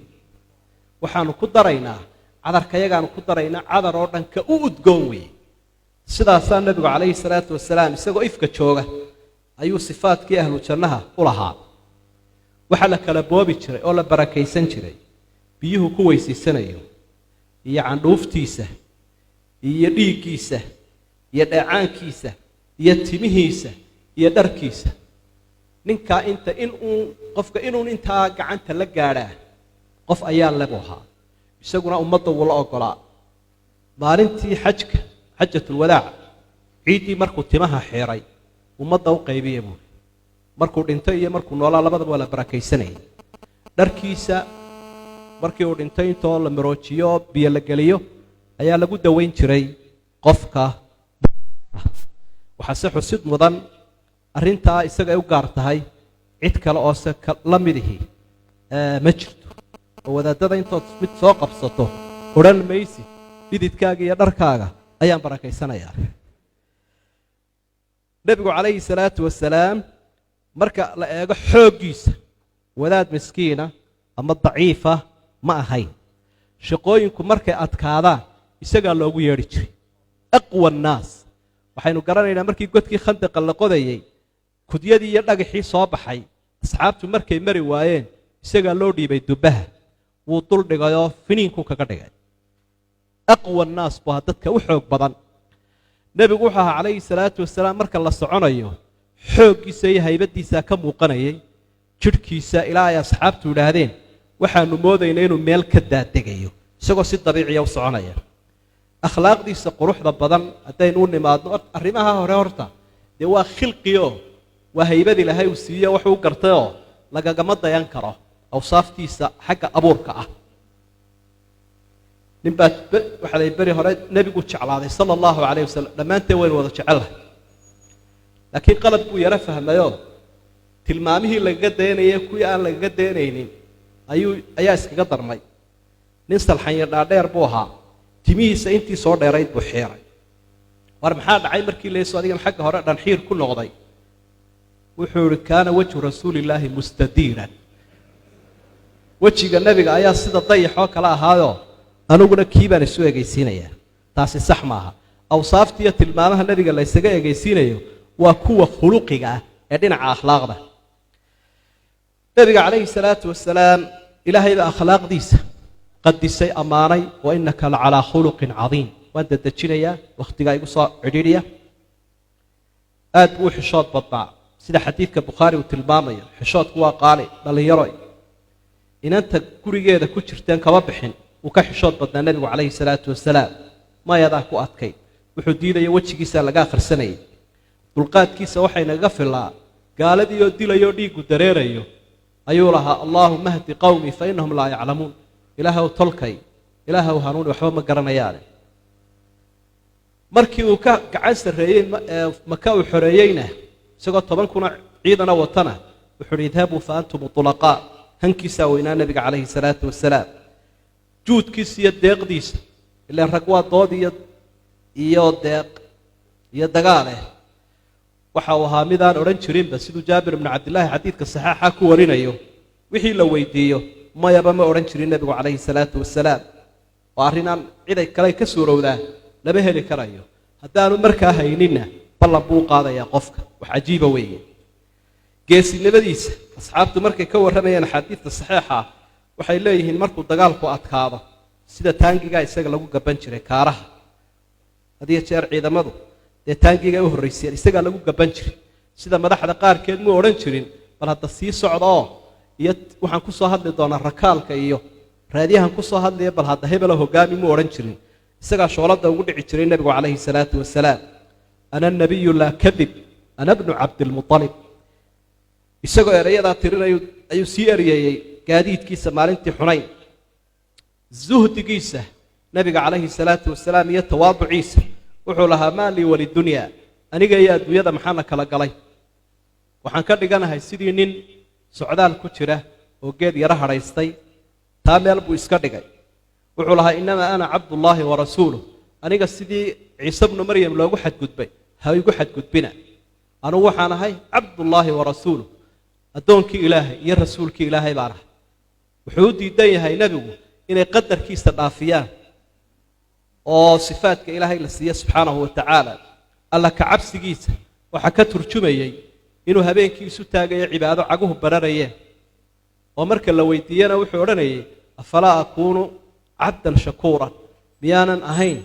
waxaanu ku daraynaa cadarkayagaanu ku daraynaa cadar oo dhan ka u udgoon weeye sidaasaa nebigu calayhi salaatu wasalaam isagoo ifka jooga ayuu sifaadkii ahlu jannaha u lahaa waxaa la kala boobi jiray oo la barakaysan jiray biyuhu ku weysiisanayo iyo candhuuftiisa iyo dhiiggiisa iyo dheecaankiisa iyo timihiisa iyo dharkiisa ninkaa qofka inuun intaa gacanta la gaadhaa qof ayaa lebu ahaa isaguna ummadda wuu la ogolaa maalintii xajatulwadaac ciiddii markuu timaha xiiray ummadda u qaybiya buuri markuu dhintay iyo markuu noolaa labadaba waa la barakaysanayay dharkiisa markii uu dhintay intoo la maroojiyo oo biyo la geliyo ayaa lagu dawayn jiray qofka waxaase xusid mudan arrintaa isaga ay u gaar tahay cid kale oo se la midihi ma jirto oo wadaadada intood mid soo qabsato odhan maysid dhididkaaga iyo dharkaaga ayaan barakaysanayaa nebigu calayhi salaatu wasalaam marka la eego xooggiisa wadaad miskiina ama daciifa ma ahayn shaqooyinku markay adkaadaan isagaa loogu yeedhi jiray aqwa annaas waxaynu garanaynaa markii godkii khandaqa la qodayey kudyadii iyo dhagaxii soo baxay asxaabtu markay mari waayeen isagaa loo dhiibay dubbaha wuu dul dhigayoo finiinkuu kaga dhigay aqwa annaas buu ahaa dadka u xoog badan nebigu wuxuu ahaa calayhi salaatu wasalaam marka la soconayo xooggiisa iyo haybaddiisaa ka muuqanayay jidhkiisa ilaa ay asxaabtu idhaahdeen waxaanu moodaynaa inuu meel ka daadegayo isagoo si dabiiciya u soconaya akhlaaqdiisa quruxda badan haddaynu u nimaadno arrimaha hore horta dee waa khilqioo waa haybad ilaahay uu siiyo waxuu u gartayoo lagagama dayan karo awsaaftiisa xagga abuurka ah ninbaa waxaa lay beri hore nebigu jeclaaday sala allahu calayh wasalam dhammaanteen waynu wada jecellahay laakiin qalad buu yaro fahmayoo tilmaamihii lagaga dayanayay kuwii aan lagaga dayanaynin ayaa iskaga darmay nin salxanya dhaadheer buu ahaa timihiisa intii soo dheerayd buu xiiray war maxaa dhacay markii leeso adigan xagga hore dhanxiir ku noqday wuxuu ihi kaana wajhu rasuulillaahi mustadiiran wejiga nebiga ayaa sida dayaxoo kale ahaayoo aniguna kii baan isu egaysiinayaa taasi sax maaha awsaaftiiyo tilmaamaha nebiga la ysaga egaysiinayo waa kuwa khuluqiga ah ee dhinaca akhlaaqda nebiga calayhi salaatu wasalaam ilaahay baa akhlaaqdiisa qadisay ammaanay wa innaka lacalaa khuluqin cadiim waan dadejinayaa wakhtigaa igu soo cidhiidhiya aad buu xishood badnaa sida xadiidka bukhaari uu tilmaamayo xishoodku waa qaali dhallinyaro inanta gurigeeda ku jirteen kama bixin uu ka xishood badnaa nebigu calayhi salaatu wasalaam mayadaa ku adkayd wuxuu diidaya wejigiisa laga akhrisanayay dulqaadkiisa waxaynaga filaa gaaladii oo dilayoo dhiiggu dareerayo ayuu lahaa allaahuma hdi qowmii fa innahum laa yaclamuun ilaahw tolkay ilaahw hanuuni waxba ma garanayaane markii uu ka gacan sarreeyey maka uu xoreeyeyna isagoo 10 kuna ciidana watana wuxuu yidhi idhabuu fa antum tulaqaa hankiisaa weynaa nebiga calayhi salaatu wasalaam juudkiisa iyo deeqdiisa ilaan rag waa dood iyo deeq iyo dagaaleh waxa uu ahaa midaan odhan jirinba siduu jaabir ibnu cabdillaahi xadiidka saxaaxa ku warinayo wixii la weydiiyo mayaba ma odhan jirin nebigu calayhi salaatu wasalaam oo arrinaan ciday kale ka suurowdaa lama heli karayo haddaanu markaa hayninna ballan buu qaadayaa qofka wax cajiiba weeye geesinimadiisa asxaabtu markay ka warramayaan xadiidka saxiixa waxay leeyihiin markuu dagaalku adkaado sida taangiga isaga lagu gaban jiray kaaraha hadiya jeer ciidamadu dee taangiga u horreyseen isaga lagu gaban jiray sida madaxda qaarkeed muu odhan jirin bal hadda sii socdo iyo waxaan ku soo hadli doonaa rakaalka iyo raadiyahan ku soo hadlaya bal hadda hebela hogaami muu odhan jirin isagaa shoolada ugu dhici jiray nebigu calayhi salaatu wasalaam ana nabiyu laa kadib ana bnu cabdilmualib isagoo erayadaa tirinayo ayuu sii eryeeyey gaadiidkiisa maalintii xunayn zuhdigiisa nebiga calayhi salaatu wasalaam iyo tawaaduciisa wuxuu lahaa maa lii walidunyaa aniga iyo adduunyada maxaana kala galay waxaan ka dhiganahay sidii nin socdaal ku jira oo geed yaro hadhaystay taa meel buu iska dhigay wuxuu lahaa innamaa ana cabdullaahi wa rasuuluh aniga sidii ciise bnu maryam loogu xadgudbay ha igu xadgudbina anugu waxaan ahay cabdullaahi wa rasuuluh addoonkii ilaahay iyo rasuulkii ilaahay baan ahay wuxuu u diidan yahay nebigu inay qadarkiisa dhaafiyaan oo sifaadka ilaahay la siiya subxaanahu wa tacaala alla ka cabsigiisa waxaa ka turjumayey inuu habeenkii isu taagayo cibaado caguhu bararayeen oo marka la weydiiyana wuxuu odhanayay afalaa akuunu cabdan shakuuran miyaanan ahayn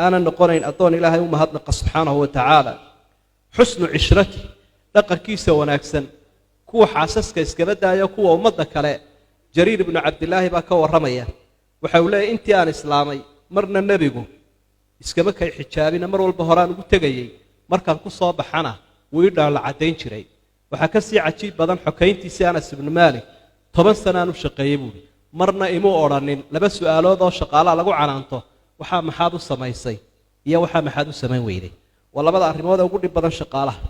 aanan noqonayn addoon ilaahay u mahadnaqa subxaanahu wa tacaala xusnu cishrati dhaqankiisa wanaagsan kuwa xaasaska iskaba daayo kuwa ummadda kale jariir ibnu cabdilaahi baa ka warramaya waxa uu leeyahy intii aan islaamay marna nebigu iskama kay xijaabina mar walba horaan ugu tegayey markaan ku soo baxana wuu ii dhaala caddayn jiray waxaa ka sii cajiib badan xokayntiisii anas ibnu maalik 10 sanaan u shaqeeyey buuhi marna imuu odhanin 2 su'aalood oo shaqaalaha lagu canaanto waxaa maxaad u samaysay iyo waxaa maxaad u samayn weyday waa labada arrimood ee ugu dhib badan shaqaalaha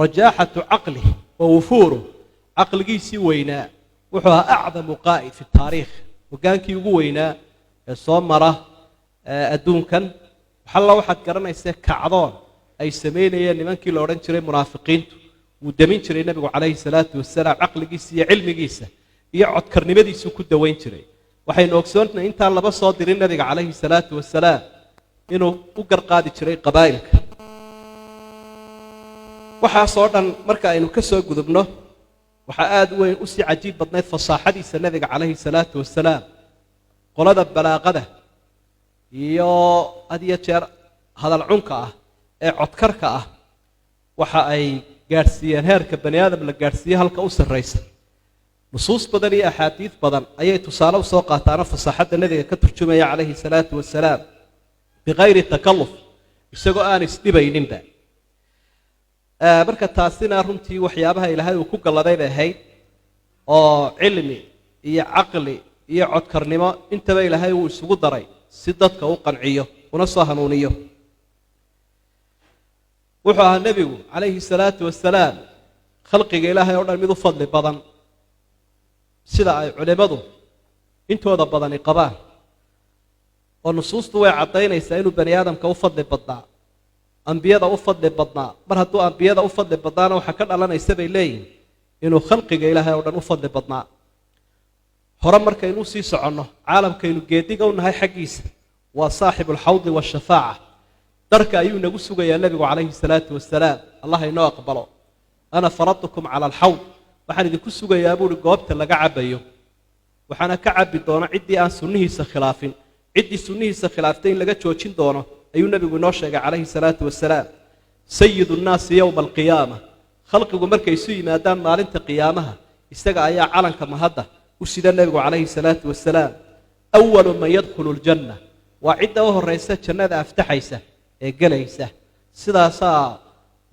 rajaaxatu caqlih wa wufuuru caqligiisii weynaa wuxuu ahaa acdamu qaa'id fi taariikh hogaankii ugu weynaa ee soo mara adduunkan waxalla waxaad garanaysee kacdoon ay samaynayeen nimankii la odhan jiray munaafiqiintu wuu demin jiray nebigu calayhi salaatu wasalaam caqligiisa iyo cilmigiisa iyo codkarnimadiisuu ku dawayn jiray waxaynu ogsoontahay intaan laba soo dirin nebiga calayhi salaatu wasalaam inuu u garqaadi jiray qabaa'ilka waxaasoo dhan marka aynu ka soo gudubno waxaa aad weyn u sii cajiib badnayd fasaaxadiisa nebiga calayhi salaatu wasalaam qolada balaaqada iyo had iyo jeer hadal cunka ah ee codkarka ah waxa ay gaadhsiiyeen heerka bani aadam la gaadhsiiye halka u sarraysa nusuus badan iyo axaadiid badan ayay tusaale u soo qaataano fasaaxadda nebiga ka turjumaya calayhi salaatu wasalaam bikayri takalluf isagoo aan isdhibayninba marka taasina runtii waxyaabaha ilaahay uu ku galladay bay ahayd oo cilmi iyo caqli iyo codkarnimo intaba ilaahay uu isugu daray si dadka u qanciyo una soo hanuuniyo wuxuu ahaa nebigu calayhi salaatu wasalaam khalqiga ilaahay oo dhan mid u fadli badan sida ay culimmadu intooda badani qabaan oo nusuustu way caddaynaysaa inuu bani aadamka u fadli badnaa ambiyada u fadli badnaa mar hadduu ambiyada u fadli badnaana waxaa ka dhalanaysa bay leeyihin inuu khalqiga ilaahay oo dhan u fadli badnaa hore markaynu sii soconno caalamkaynu geediga u nahay xaggiisa waa saaxibu alxawdi waashafaaca darka ayuu nagu sugayaa nebigu calayhi salaatu wasalaam allah inoo aqbalo ana faradtukum cala alxawd waxaan idinku sugayaa buuhi goobta laga cabayo waxaana ka cabbi doona ciddii aan sunnihiisa khilaafin ciddii sunnihiisa khilaaftay in laga joojin doono ayuu nebigu inoo sheegay calayhi salaatu wasalaam sayidu nnaasi yowma alqiyaama khalqigu markay isu yimaadaan maalinta qiyaamaha isaga ayaa calanka mahadda u sida nebigu calayhi salaatu wasalaam awalu man yadkhulu ljanna waa cidda u horraysa jannada aftaxaysa ee gelaysa sidaasaa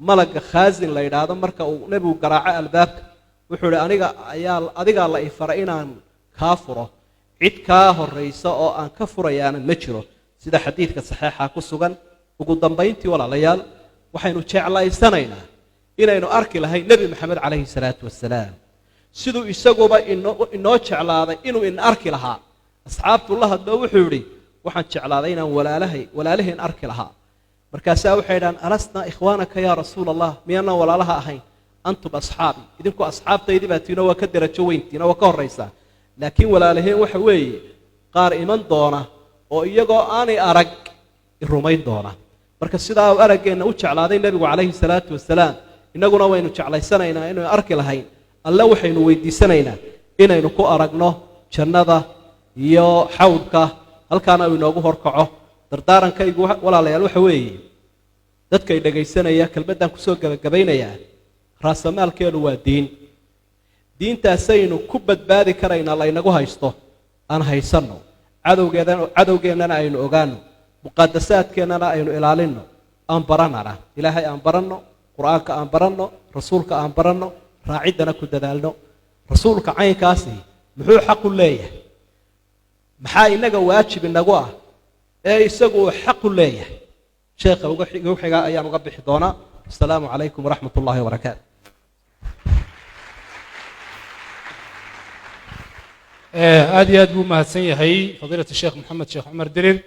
malagga khaasin la yidhaahdo marka uu nebigu garaaco albaabka wuxuu idhi adigaa la ifara inaan kaa furo cid kaa horraysa oo aan ka furayaana ma jiro sida xadiidka saxiixa ku sugan ugu dambayntii walaalayaal waxaynu jeclaysanaynaa inaynu arki lahayn nebi maxamed calayhi salaatu wasalaam siduu isaguba inoo jeclaaday inuu ina arki lahaa asxaabtu la hadlo wuxuu yidhi waxaan jeclaaday inaan walaalaheen arki lahaa markaasaa waxay idhahaan alasnaa ikhwaanaka yaa rasuula allah miyaanaan walaalaha ahayn antum asxaabi idinku asxaabtaydii baa tiina waa ka derajo weyntiina waa ka horraysaa laakiin walaalaheen waxa weeye qaar iman doona oo iyagoo aanay arag rumayn doona marka sidaa uu araggeenna u jeclaaday nebigu calayhi salaatu wasalaam innaguna waynu jeclaysanaynaa inaynu arki lahayn alle waxaynu weydiisanaynaa inaynu ku aragno jannada iyo xawdka halkaana uu inoogu horkaco dardaarankaygu walaalayaal waxa weeye dadkay dhegaysanaya kelmaddan kusoo gebagabaynayaa raasamaalkeenu waa diintaasaynu ku badbaadi karaynaa laynagu haysto aan haysanno cadowgeennana aynu ogaanno muqadasaadkeennana aynu ilaalinno aan baranana ilaahay aan baranno qur'aanka aan baranno rasuulka aan baranno raaciddana ku dadaalno rasuulka caynkaasi muxuu xaq u leeyahay maxaa inaga waajib inagu ah ee isagu uu xaq u leeyahay sheekha ugu xiga ayaan uga bixi doonaa assalaamu calaykum waraxmat ullaahi wabarakaatu aad iyo aad buu mahadsan yahay fadiilata sheekh maxamed sheekh cumar dirir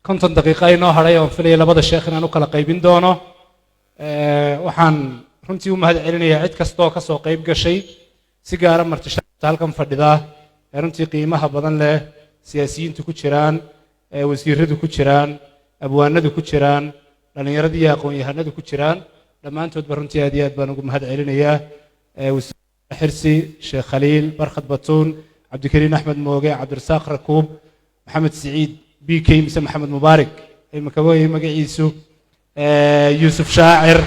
konton daqiiqa inoo hadhay oon filaya labada sheekh inaan u kala qaybin doono waxaan runtii u mahad celinayaa cid kasta oo ka soo qayb gashay si gaara martishaata halkan fadhida ee runtii qiimaha badan leh siyaasiyiintu ku jiraan wasiiradu ku jiraan abwaanadu ku jiraan dhallinyaradu iyo aqoon-yahanadu ku jiraan dhammaantoodba runtii aad iyo aad baan ugu mahad celinayaa xirsi sheekh khaliil barkhad batuun cabdikariin axmed mooge cabdirasaaq rakuub maxamed siciid b k mise maxamed mubaarak imika weeye magaciisu yuusuf shaacir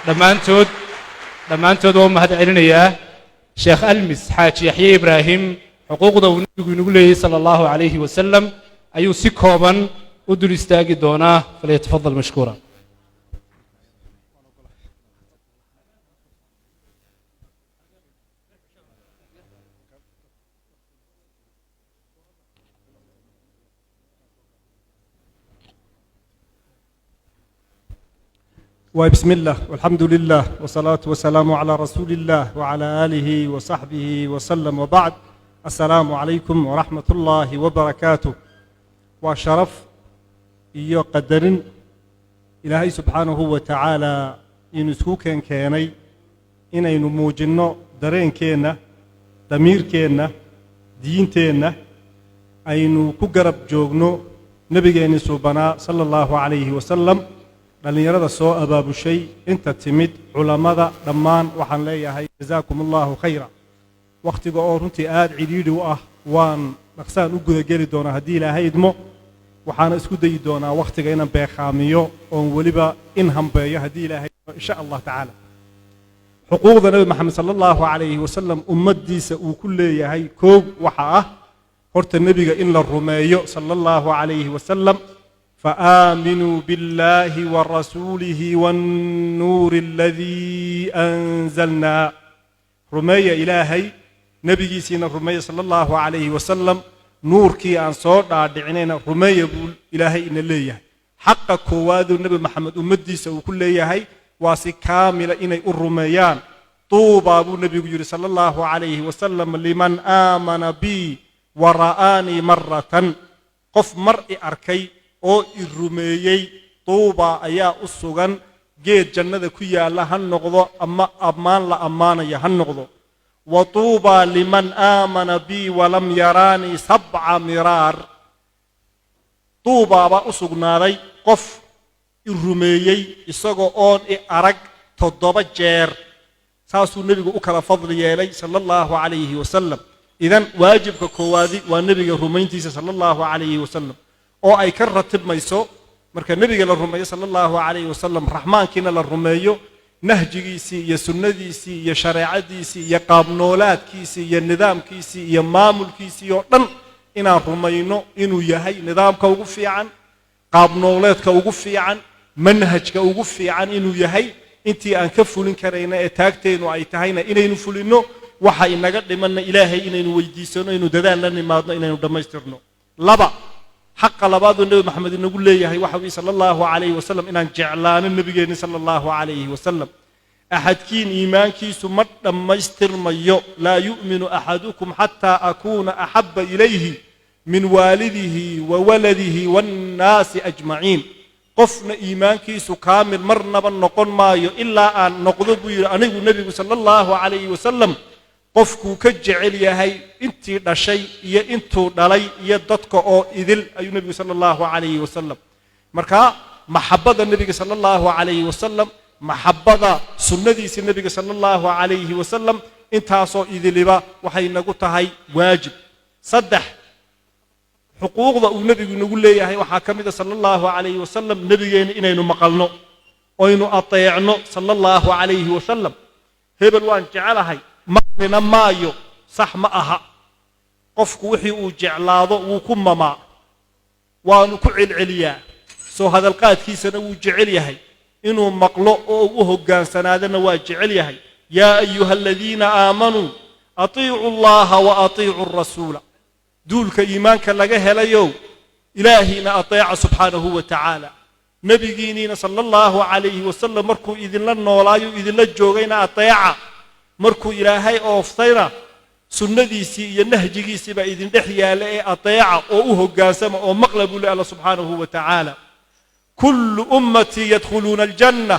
dhammaantood waa u mahad celinayaa sheekh almis xaaji yaxye ibraahim xuquuqda uu nabigu inagu leeyay sala allahu calayhi wasalam ayuu si kooban u dul istaagi doonaa falyatafadal mashkuura وبسم الله والحمد لله والصلاة والسلام على رسول الله وعلى آله وصحبه وسلم وبعد السلام عليكم ورحمة الله وبركاته وشرف إيو قدر إلهي سبحانه وتعالى إنسكو كيني إن موجنو درين كينا ضمير كينا دين كينا أينو كقرب جوغنو نبينا سبحانه صلى الله عليه وسلم dhalinyarada soo abaabushay inta timid culamada dhammaan waxaan leeyahay jazaakum allahu khayra waqtiga oo runtii aad cidhiidhi u ah waan dhaqsaan u gudageli doonaa haddii ilaahay idmo waxaana isku dayi doonaa waqtiga inaan beekhaamiyo oon weliba in hambeeyo haddii ilaahay idmo insha allah tacaala xuquuqda nabi maxamed sala allahu calayhi wasalam ummaddiisa uu ku leeyahay koog waxa ah horta nebiga in la rumeeyo sala allahu calayhi wasalam فآمنوا بالله ورسوله والنور الذي أنزلنا رمية إلهي نبي سينا رمية صلى الله عليه وسلم نور كي أنصار دعنينا رمية بول إلهي إن الليه حق كواد النبي محمد أمدي سو كل يهي واسي كامل إني الرميان طوبى أبو النبي صلى الله عليه وسلم لمن آمن بي ورآني مرة قف مرء أركي oo irumeeyay tuuba ayaa u sugan geed jannada ku yaala han noqdo ama ammaan la ammaanaya han noqdo wa tuuba liman aamana bi wa lam yarani sab'a mirar tuuba ba u sugnaaday qof irumeeyay isagoo oon arag 7 jeer saasuu nebigu u kala fadli yeelay sala allahu calayhi wasalam idan waajibka koowaadi waa nebiga rumayntiisa sala allahu calayhi wasalam oo ay ka ratibmayso marka nebiga la rumeeyo sala allahu calayhi wasalam raxmaankiina la rumeeyo nahjigiisii iyo sunnadiisii iyo shareecadiisii iyo qaabnoolaadkiisii iyo nidaamkiisii iyo maamulkiisii oo dhan inaan rumayno inuu yahay nidaamka ugu fiican qaabnooleedka ugu fiican manhajka ugu fiican inuu yahay intii aan ka fulin karayna ee taagteenu ay tahayna inaynu fulino waxa inaga dhimanna ilaahay inaynu weydiisano inuu dadaal la nimaadno inaynu dhammaystirno laba حق لباد النبي محمد نقول لي هي وحبي صلى الله عليه وسلم إن جعلان النبي صلى الله عليه وسلم أحد كين إيمان كيس مد ما يستر ميو لا يؤمن أحدكم حتى أكون أحب إليه من والده وولده والناس أجمعين قفنا إيمان كيس كامل مرنا بنقول مايو إلا أن نقضب أن النبي صلى الله عليه وسلم qofku ka jecel yahay intii dhashay iyo intuu dhalay iyo dadka oo idil ayuu nabiga sallallahu alayhi wasallam marka mahabbada nabiga sallallahu alayhi wasallam mahabbada sunnadiisa nabiga sallallahu alayhi wasallam intaasoo idiliba waxay nagu tahay waajib saddex xuquuqda uu nabigu nagu leeyahay waxa kamid ah sallallahu alayhi wasallam nabigeena inaynu maqalno oo aynu ateecno sallallahu alayhi wasallam hebel waan jecelahay marna maayo sax ma aha qofku wixii uu jeclaado uu ku mama waanu ku cilciliyaa soo hadalqaadkiisana uu jecel yahay inuu maqlo oo uu hogaansanaadana waa jecel yahay yaa ayyuhalladheena aamanu atii'u allaha wa atii'u ar-rasuula duulka iimaanka laga helayo ilaahina ateeca subhanahu wa ta'ala nabigiina sallallahu alayhi wasallam markuu idin la noolaayo idin la joogayna ateeca markuu ilaahay ooftayna sunnadiisii iyo nahjigiisii ba idin dhex yaala ee ateeca oo u hogaansama oo maqlabu li Allah subhanahu wa ta'ala kullu ummati yadkhuluna aljanna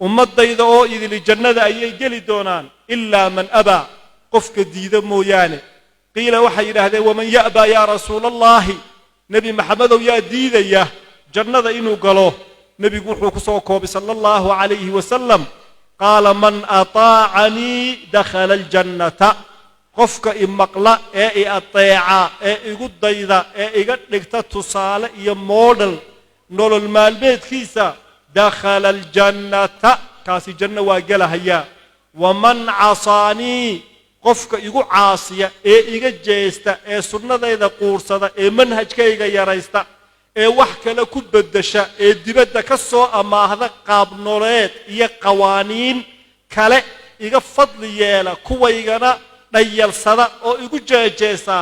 ummadayda oo idil jannada ayay gali doonaan illa man aba qofka diida mooyaane qiila waxa yiraahdeen waman ya'ba ya rasuulallah nabi maxamed oo yaa diidaya jannada inuu galo nabigu wuxuu ku soo koobay sallallahu alayhi wasallam قال من أطاعني دخل الجنة قفك إمقلا أطيع إيقود دايدا إيقود لكتا تصالة إيا مودل نول المال بيت كيسا دخل الجنة كاسي جنة واقلا هيا ومن عصاني قفك إيقود عاصية إيقود جيستا سنة دايدا قورسة منهج كيغا يريستا wax kale ku bedesha dibadda ka soo amaahda qaab nololeed iyo qawaaniin kale iga fadli yeela kuwaygana dhayalsada oo igu jeejeesa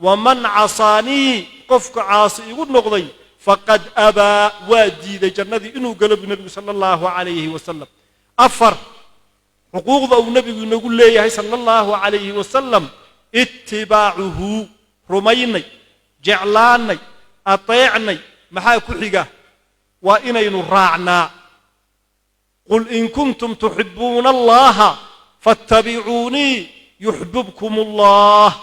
waman asaani qofka caasi igu noqday faqad aba waadiida jannadi inuu galo nabiga sallallahu alayhi wasallam afar xuquuqda uu nabigu nagu leeyahay sallallahu alayhi wasallam ittibaacuhu rumaynay jeclaanay أطيعني محا كحيقة وإنين راعنا قل إن كنتم تحبون الله فاتبعوني يحببكم الله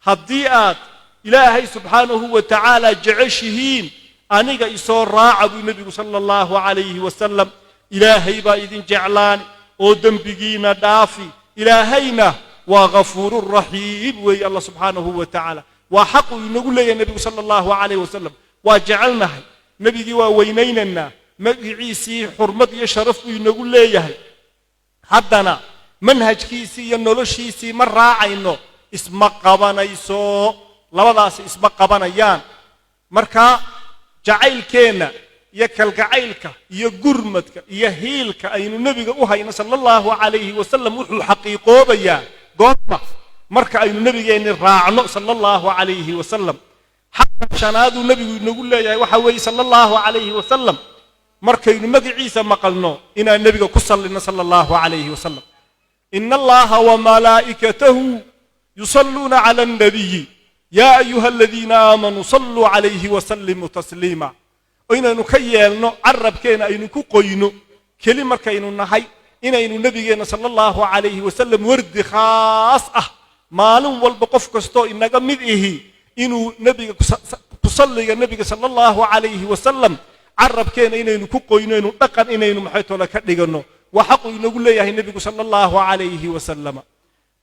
هديئات إلهي سبحانه وتعالى جعشهين أنيق إسور راعب النبي صلى الله عليه وسلم إلهي بإذن جعلان ودن بقينا دافي إلهينا وغفور الرحيم وي الله سبحانه وتعالى وحق نقول لي النبي صلى الله عليه وسلم وجعلناه نبي ووينيننا مجيسي حرمتي شرف نقول لي حدنا منهج كيسي ينولشيسي مرة عينه اسم قبنا يسوع لبضاس اسم قبنا يان مركا جعيل كينا يكل جعيلك يجرمتك يهيلك أين النبي أوهينا صلى الله عليه وسلم وحو حقيقه بيا قوما marka aynu nabigeena raacno sallallahu alayhi wasallam hatta shanaadu nabigu nagu leeyahay waxa weey sallallahu alayhi wasallam markaynu magaciisa maqalno ina nabiga ku sallina sallallahu alayhi wasallam inna allaha wa malaa'ikatahu yusalluna 'ala an-nabiy ya ayyuhalladhina amanu sallu alayhi wa sallimu taslima inaynu ka yeelno arabkeena aynu ku qoyno kali markaynu nahay inaynu nabigeena sallallahu alayhi wasallam wardi khaas ah maalin walba qof kasto inaga mid ihi inuu nabiga ku salliga nabiga sallallahu alayhi wasallam arabkeena inaynu ku qoynayno dhaqan inaynu maxay tola ka dhigano وحق نقول له يا النبي صلى الله عليه وسلم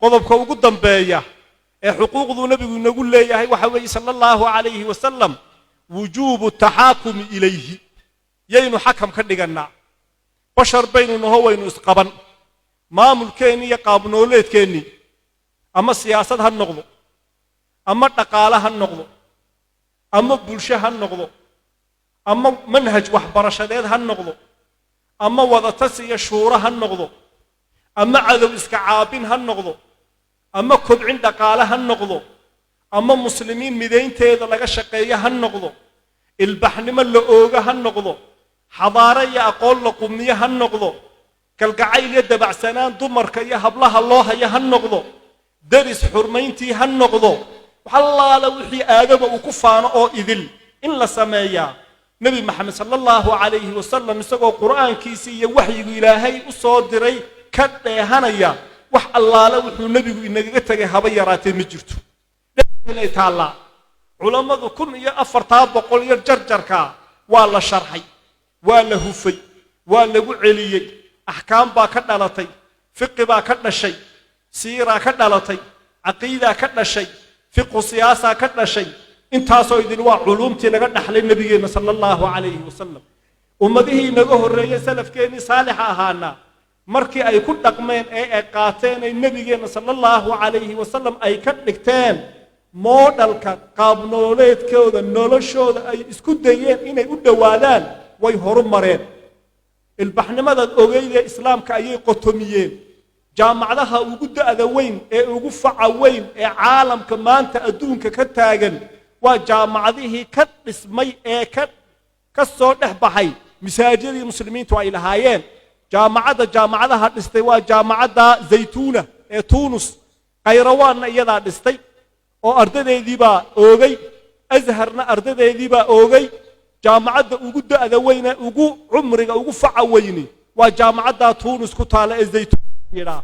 قضبك وقدم بيا حقوق ذو نبي نقول له يا وحوي صلى الله عليه وسلم وجوب التحاكم إليه يين حكم كدغنا بشر بيننا هو ينسقبن ما ملكيني يقابنوليد كيني أما السياسة هالنقض أما التقالة هالنقض أما بلشة هالنقض أما منهج وحبرشديد هالنقض أما وضتسي الشورى هالنقض أما عذو إسكعابين هالنقض أما كبعين دقالة هالنقض أما مسلمين مدين تيدا لغا شقية هالنقض البحنما اللي أوغا هالنقض حضارية أقول لقمية هالنقض كالقعيل يدبع سنان دمرك يا هبلها الله يا هالنقض درس حرمينتي هالنقض وحالله لو وحي آدم وكفانا أو إذل إن لسمايا نبي محمد صلى الله عليه وسلم يسقو قرآن كيسي وحي إلهي أصدري كده هنيا وح الله لو وحي النبي إنك تجي هبيرات مجرته لا تعالى علماء كن يا أفرطاب وقول يا جرجركا ولا شرحي ولا هفي ولا وعلي أحكام باكدلتي فقه باكدنا شيء سيرة كدلتي عقيدة كدنا شيء فقه سياسة كدنا شيء intaasoo idin waa culumtii laga dhaxlay nabigeena sallallahu alayhi wasallam ummadihii naga horeeyay salafkeeni saalix ahaana markii ay ku dhaqmeen ay qaateen ay nabigeena sallallahu alayhi wasallam ay ka dhigteen moodalka qaabnooleedkooda noloshooda ay isku dayeen inay u dhawaadaan way horumareen ilbaxnimada ogeeyay islaamka ayay qotomiyeen jaamacadaha ugu da'da weyn ee ugu faca weyn ee caalamka maanta adduunka ka taagan وجامعته كدسمي كسو دحبحي مساجد المسلمين تو الى هايين جامعه هدستي وا جامعه زيتونه تونس قيروان يدا دستي او ardaydeedii ba oogay azharna ardaydeedii ba oogay jaamacada ugu da'da weyna ugu umriga ugu faca weyni waa jaamacada Tunis ku taala ee Zaytuuna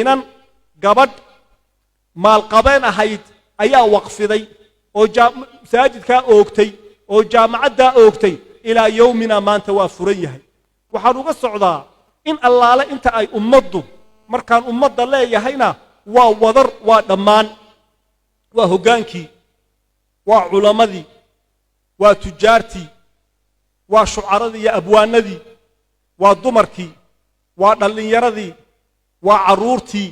inan gabadh maal qabeen ahayd ayaa waqfiday oo masaajidka oogtay oo jaamacada oogtay ila yawmina maanta waa furan yahay waxaan uga socdaa in allaale inta ay ummaddu markaan ummadda leeyahayna waa wadar waa dhamaan waa hogaankii waa culamadii waa tujaartii waa shucaradii iyo abwaanadii waa dumarkii waa dhalinyaradii waa caruurtii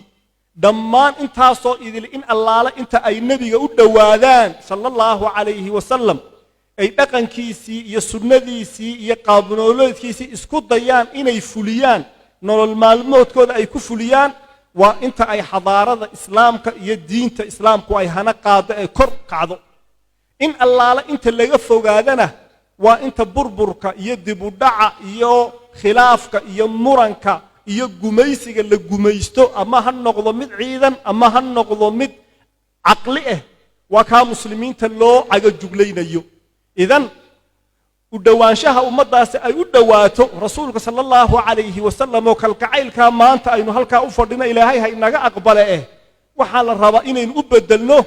dhammaan intaasoo idil in allaale inta ay nabiga u dhawaadaan sallallahu alayhi wasallam ay dhaqankiisii iyo sunnadiisii iyo qaabnoloodkiisii isku dayaan inay fuliyaan nolol maalmoodkooda ay ku fuliyaan waa inta ay xadaarada islaamka iyo diinta islaamku ay hana qaado ee kor kacdo in allaale inta laga fogaadana waa inta burburka iyo dib u dhaca iyo khilaafka iyo muranka iyo gumaysiga la gumaysto ama han noqdo mid ciidan ama han noqdo mid aqli ah waa ka muslimiinta loo caga jugleynayo idan u dhawaanshaha ummadaas ay u dhawaato rasuulka sallallahu alayhi wasallam oo kalgacaylka maanta aynu halka u fadhina ilaahay ha inaga aqbale waxa la rabaa inaynu u bedelno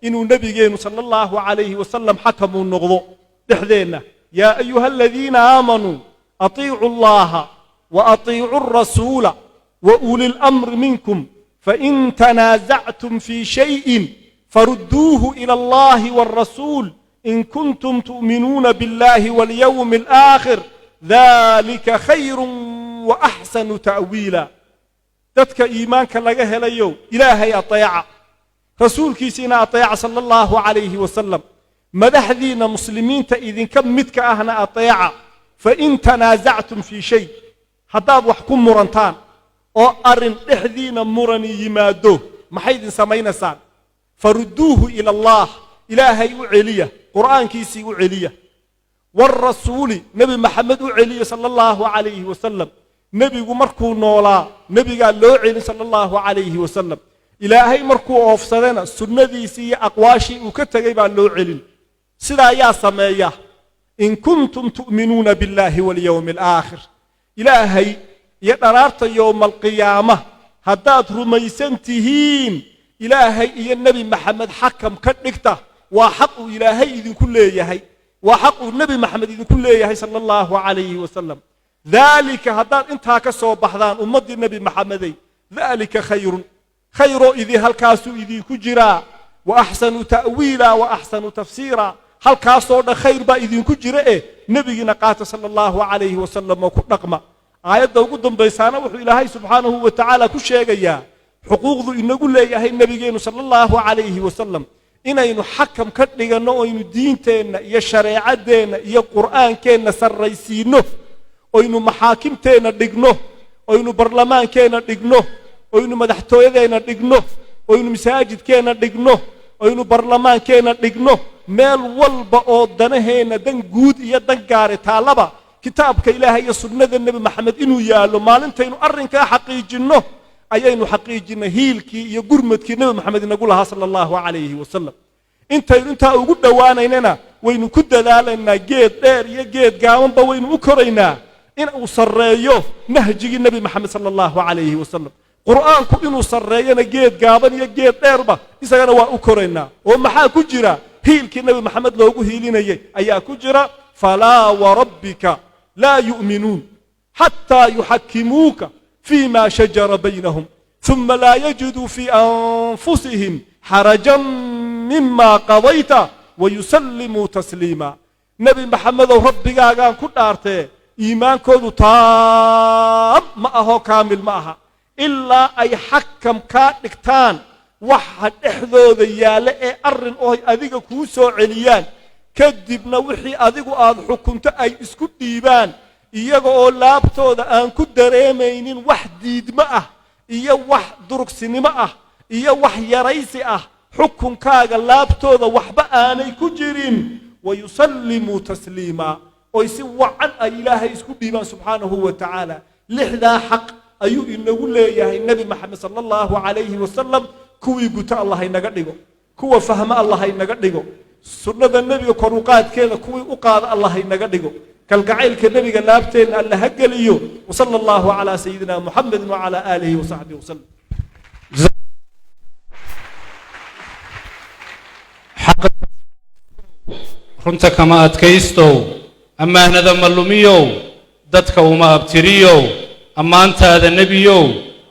inuu nabigeenu sallallahu alayhi wasallam xakamu noqdo dhexdeena ya ayuha alladheena aamanu atii'u allaha وأطيعوا الرسول وأولي الأمر منكم فإن تنازعتم في شيء فردوه إلى الله والرسول إن كنتم تؤمنون بالله واليوم الآخر ذلك خير وأحسن تأويلا تتك إيمانك لغه ليو إلهي أطيع رسول كيسينا أطيع صلى الله عليه وسلم مدحذين مسلمين تإذن كم متك أهنا أطيع فإن تنازعتم في شيء haddaad wax ku murantaan oo arin dhexdiina muran yimaado maxay idin sameeynaysan farudduuhu ila allah ilaahay u celiya quraankiisii u celiya war rasuuli nabi maxamed u celiya sallallahu alayhi wasallam nabigu markuu noolaa nabiga loo celi sallallahu alayhi wasallam ilaahay markuu oofsadana sunnadiisii iyo aqwaashii uu ka tagay baa loo celin sida ayaa sameeya in kuntum tu'minuuna billahi wal yawmil aakhir إلهي يدرارت يوم القيامة هداد رميسنتهين إلهي يا النبي محمد حكم كدكته وحق إلهي إذن كل يهي وحق النبي محمد إذن كل يهي صلى الله عليه وسلم ذلك هدان انتا كسو بحضان أمد النبي محمد ذلك خير إذي هل كاسو إذي كجرا وأحسن تأويلا وأحسن تفسيرا هل كاسو خير با إذي كجرا نبينا قات صلى الله عليه وسلم وكنقما آيات قدام بيسانا وحو إلهي سبحانه وتعالى كشيغيا حقوق ذو إن نقول لي هاي النبي صلى الله عليه وسلم إنه حكم كدغنا إنه دينتنا يا شريعتنا يا قرآن كنا سريسينه وإنه محاكم تنا دقنه وإنه برلمان كنا دقنه وإنه مدحتويدنا دقنه وإنه مساجد كنا دقنه وإنه برلمان كنا دقنه مال والبا أو دنهينا دن جود يا دن قاري طالبا كتابك إلهي سنة النبي محمد إنه يالو مالنتين أرنك حقيقي أيين حقيقي هيلكي يا قرمتك النبي محمد نقولها صلى الله عليه وسلم أنت أقول دوانينا وين كد لنا جيد دير يا جيد قاوم وين أكرينا إن أصريه نهجي النبي محمد صلى الله عليه وسلم قرآن كإنه صرينا جيد قابن يا جيد دير با إذا أنا وأكرينا ومحا كجرا هيلكي النبي محمد لو هيلنا أيا كجرا فلا وربك لا يؤمنون حتى يحكموك فيما شجر بينهم ثم لا يجدوا في أنفسهم حرجا مما قضيت ويسلموا تسليما نبي محمد وربك قال كل أرته إيمان كله تام معه كامل معها إلا أي حكم كاتكتان واحد إحذو ذيالة أرن أوهي أذيك كوسو عليان كدبنا وحي أذيك آذ حكمت أي اسكت ديبان iyaga oo laabtooda aan ku dareemaynin wax diidma ah iyo wax durugsinimo ah iyo wax yaraysi ah xukunkaaga laabtooda waxba aanay ku jirin wayusallimu taslima oo si wacan ay ilaahay isku dhiibaan subhanahu wa ta'ala lixda xaq ayuu inagu leeyahay nabi maxamed sallallahu alayhi wa sallam kuwii guta allah inaga dhigo kuwa fahma allah inaga dhigo sunnada nabiga koruqaadkeeda kuwii u qaada allah inaga dhigo كالقعيل كالنبي لابتين الله هقليو وصلى الله على سيدنا محمد وعلى آله وصحبه وسلم حق runta kama adkaystow ammaanada mallumiyow dadka uma abtiriyow ammaantaada nebiyow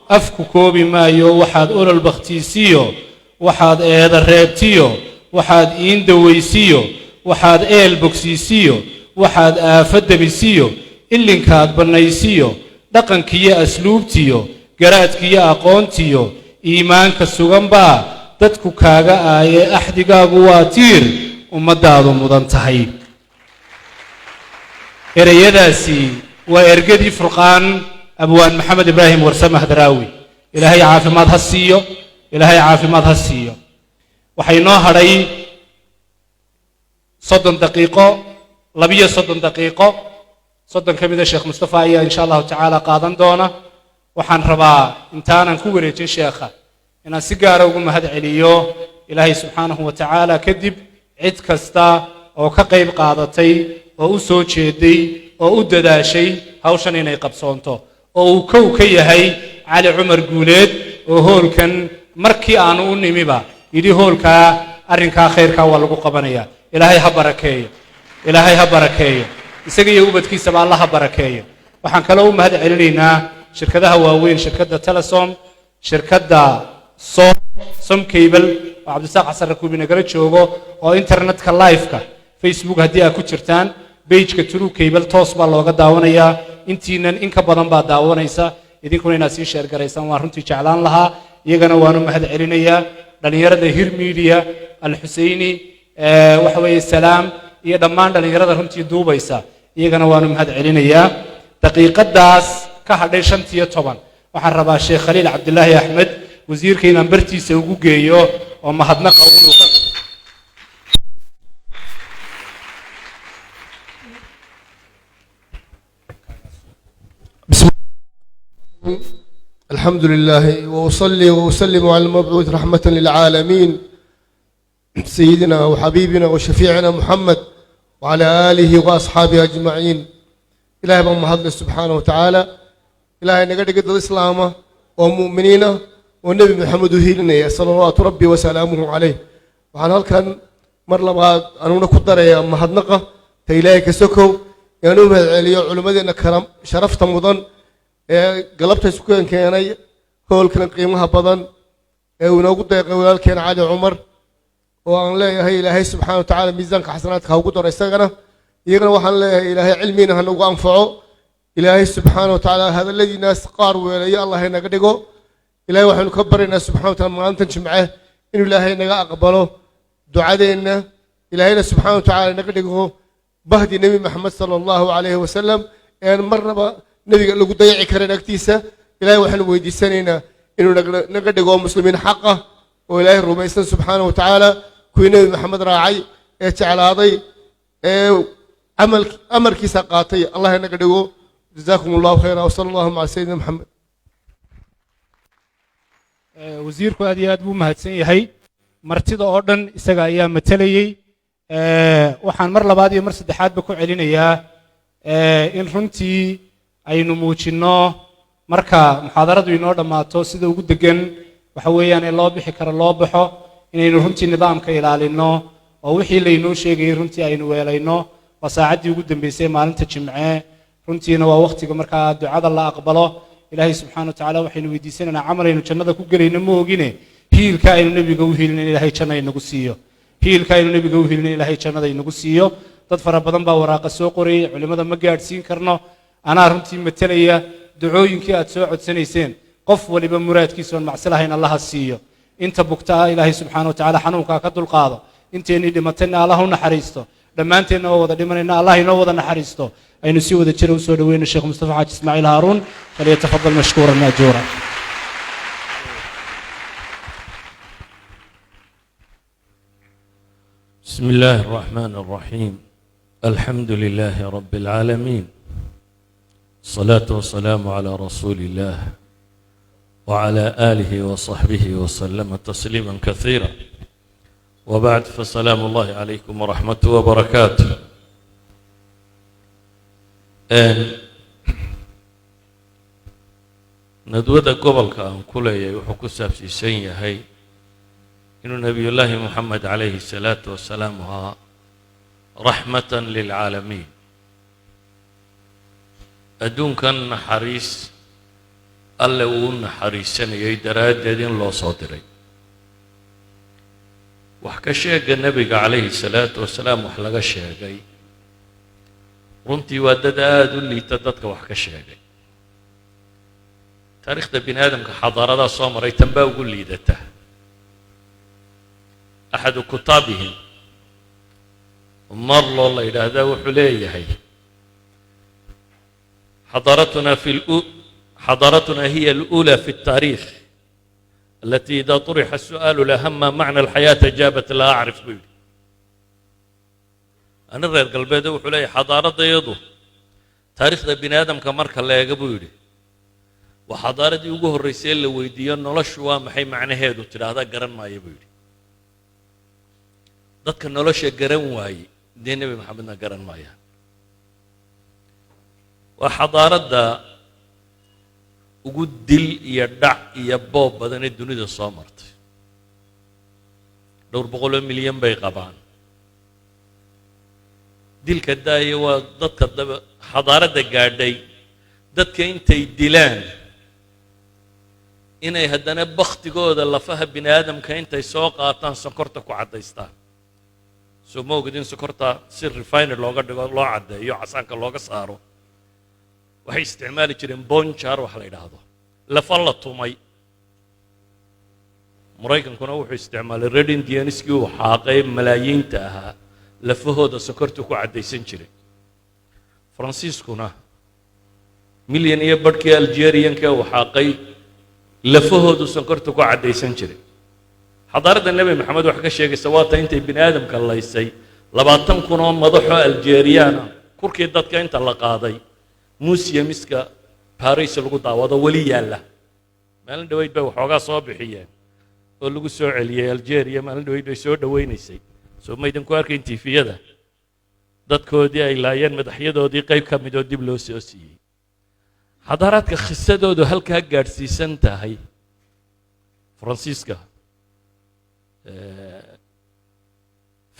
afku koobi maayo waxaad olol bakhtiisiyo waxaad eeda reebtiyo waxaad iin dawaysiyo waxaad eel bogsiisiyo waxaad aafadabisiyo ilinkaad banaysiyo dhaqankiyo asluubtiyo garaadkiyo aqoontiyo iimaanka sugan baa dadku kaaga aaye axdigaagu waa tiir ummadaadu mudan tahay erayadaasi waa ergadii furqaan abwaan maxamed ibraahim warsame hadraawi ilaahay caafimaad ha siiyo ilaahay caafimaad ha siiyo waxay noo hadhay 30 daqiiqo 32 daqiiqo 30 kamida sheekh mustafa ayaa insha Allah taala qaadan doona waxaan rabaa intaanan ku wareejin sheekha inaan si gaar ah ugu mahad celiyo ilaahay subhanahu wa ta'ala kadib cid kasta oo ka qayb qaadatay oo u soo jeeday oo u dadaashay hawshan inay qabsoonto oo uu kow ka yahay cali umar guuleed oo hoolkan markii aanu u nimiba yidhi hoolka arrinka khayrka waa lagu qabanaya ilaahay ha barakeeyo ilaahay ha barakeeyo isaga iyo ubadkiisa ba Allah ha barakeeyo waxaan kale u mahad celinaynaa shirkadaha waaweyn shirkadda Telesom shirkadda Som Cable oo Cabdisaaq Xasan Rakuubi nagala joogo oo internetka live-ka Facebook haddii aad ku jirtaan page-ka True Cable toos baa looga daawanayaa intiinan in ka badan baa daawanaysa idinkuna inaad sii share garaysaan waan runtii jeclaan lahaa iyagana waanu mahad celinayaa dhalinyarada Hir Media Al-Husayni waxa weeye salaam iyo dhammaan dhalinyarada runtii duubaysa iyagana waanu mahad celinayaa daqiiqadaas ka hadhay 5 iyo 10 waxaan rabaa Sheekh Khaliil Cabdullaahi Axmed wasiirka inaan bartiisa ugu geeyo oo mahadnaqa ugu nuuqan الحمد لله وأصلي وأسلم على المبعوث رحمة للعالمين سيدنا وحبيبنا وشفيعنا محمد وعلى آله وأصحابه أجمعين إلهي بمحضر سبحانه وتعالى إلهي نقدر قد الإسلام ومؤمنين والنبي محمد هيلنا صلوات ربي وسلامه عليه وعن هالكان مر لبعض أنا قدر يا محضنقة تيلاي كسكو inaan u mahadceliyo culimmadeena karam sharafta mudan ee galabta isku keenay hoolkan qiimaha badan ee uu inoogu deeqay walaalkeena cali cumar oo aan leeyahay ilaahay subxaana wa tacaala miisaanka xasanaadka ha ugu daro isagana iyagana waxaan leeyahay ilaahay cilmiina ha nagu anfaco ilaahay subxaana wa tacaala hadalladiinaas qaar weelaya allah inaga dhigo ilaahay waxaynu ka baryaynaa subxana wa tacaala maalintan jimce inuu ilaahay naga aqbalo ducadeenna ilaahayna subxaana wa tacaala naga dhigo bahdi nebi maxamed sala allahu calayhi wasalam ean marnaba nebiga lagu dayaci karin agtiisa ilaahay waxaanu weydiisanaynaa inuu naga dhigo muslimiin xaqa oo ilaahay rumaysan subxaana wa tacaala kuwii nebi maxamed raacay ee jeclaaday ee amarkiisa qaatay allah naga dhigo jazaakum allahu khayra wasala allahu maca sayidina maxamed wasiirku aad iyo aad buu mahadsan yahay martida oo dhan isaga ayaa matalayay waxaan mar labaad iyo mar saddexaadba ku celinayaa in runtii aynu muujinno marka muxaadaradu inoo dhammaato sida ugu degan waxa weeyaan ee loo bixi karo loo baxo inaynu runtii nidaamka ilaalinno oo wixii laynoo sheegayay runtii aynu weelayno waa saacaddii ugu dambaysay maalinta jimce runtiina waa wakhtiga markaa ducada la aqbalo ilaahay subxaana wa tacaala waxaynu weydiisanaynaa camal aynu jannada ku gelayno ma ogine hiilka aynu nebiga u hiilin in ilaahay janna inagu siiyo hiilka aynu nebiga u hiilin in ilaahay jannada inagu siiyo dad fara badan baa waraaqa soo qorayay culimmada ma gaadhsiin karno anaa runtii matalaya ducooyinkii aad soo codsanayseen qof waliba muraadkiisa oon macsi lahayn allaha siiyo inta bugtaa ilaahay subxaana wa tacaala xanuunkaa ka dulqaado inteennii dhimatayna allah u naxariisto dhammaanteenna oo wada dhimanayna allah inoo wada naxariisto aynu si wada jira u soo dhaweyno sheekh mustafa xaaji ismaaciil haaruun falyatafadal mashkuuran maajuura بسم الله الرحمن الرحيم الحمد لله رب العالمين الصلاة والسلام على رسول الله وعلى آله وصحبه وسلم تسليما كثيرا وبعد فسلام الله عليكم ورحمته وبركاته ندوة قبل كان كل يحكو سابسي سيهي إنه نبي الله محمد عليه الصلاة والسلام رحمة للعالمين أدون كان حريص ألا ون حريصا يدراد يدين الله صادري وحكى شيء النبي عليه الصلاة والسلام وحلقى شيء runtii waa dad aada u liita dadka wax ka sheegay taariikhda bini aadamka xadaaradaa soo maray tan baa ugu liidata axadu kutaabihim marloo la yidhaahdaa wuxuu leeyahay حضارتنا هي الأولى في التاريخ التي إذا طرح السؤال لها ما معنى الحياة أجابت لا أعرف به أنا الرئيس قلبي وحولي حضارة يضو تاريخ ذا بني آدم كمركا لا يقبولي وحضارة يوجه الرسالة اللي ويديان نلشوا محي معنى هيدو ترى هذا قرن ما يبولي ذاتك نلش قرن واي دين نبي محمدنا قرن ما يه وحضارة ذا وجود دل يدع يبوب بدن الدنيا الصامرت دور بقول مليون بيقبان dilka daaya waa dadka xadaaradda gaadhay dadka intay dilaan inay haddana baktigooda lafaha bini aadamka intay soo qaataan sokorta ku caddaystaan soo ma ogid in sokorta si refiner looga dhigo loo caddeeyo casaanka looga saaro waxay isticmaali jireen bonjar wax la yidhaahdo lafa la tumay maraykankuna wuxuu isticmaalay red indianiskii uu xaaqay malaayiinta ahaa lafahooda sokorta ku caddaysan jiray faransiiskuna milyan iyo badhkii algerianka uu xaaqay lafahoodu sokorta ku caddaysan jiray xadaaradda nebi maxamed wax ka sheegaysa waata intay bini aadamka laysay 20 kun oo madaxoo algeriana kurkii dadka inta la qaaday museumska Paris lagu daawado wali yaala maalin dhaweyd bay waxoogaa soo bixiyeen oo lagu soo celiyay Algeria maalin dhaweyd bay soo dhaweynaysay soo ma idin ku arkayn tiifiyada dadkoodii ay laayeen madaxyadoodii qayb ka mid oo dib loo soo siiyay xadaaradka khisadoodu halkaa gaadhsiisan tahay Faransiiska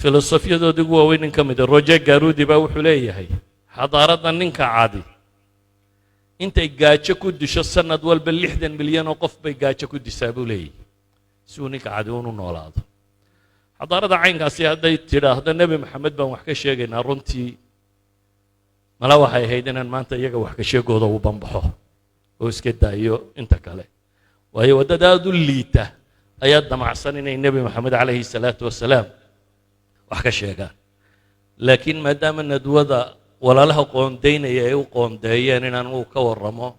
filosofiyadoodii ugu waaweyn ka mid ah Roger Garudi baa wuxuu leeyahay xadaaradda ninka cadi intay gaajo ku disho sanad walba 60 milyan oo qof bay gaajo ku disaa buu leeyahay si uu ninka cadi unu noolaado xadaaradda caynkaasi hadday tidhaahdo nebi maxamed baan wax ka sheegaynaa runtii mala waxay ahayd inaan maanta iyaga wax ka sheegooda u banbaxo oo iska daayo inta kale waayo waddada aad u liita ayaa damacsan inay nebi maxamed calayhi salaatu wasalaam wax ka sheegaan laakiin maadaama nadwada walaalaha qoondaynaya ay u qoondeeyeen inaan uu ka warramo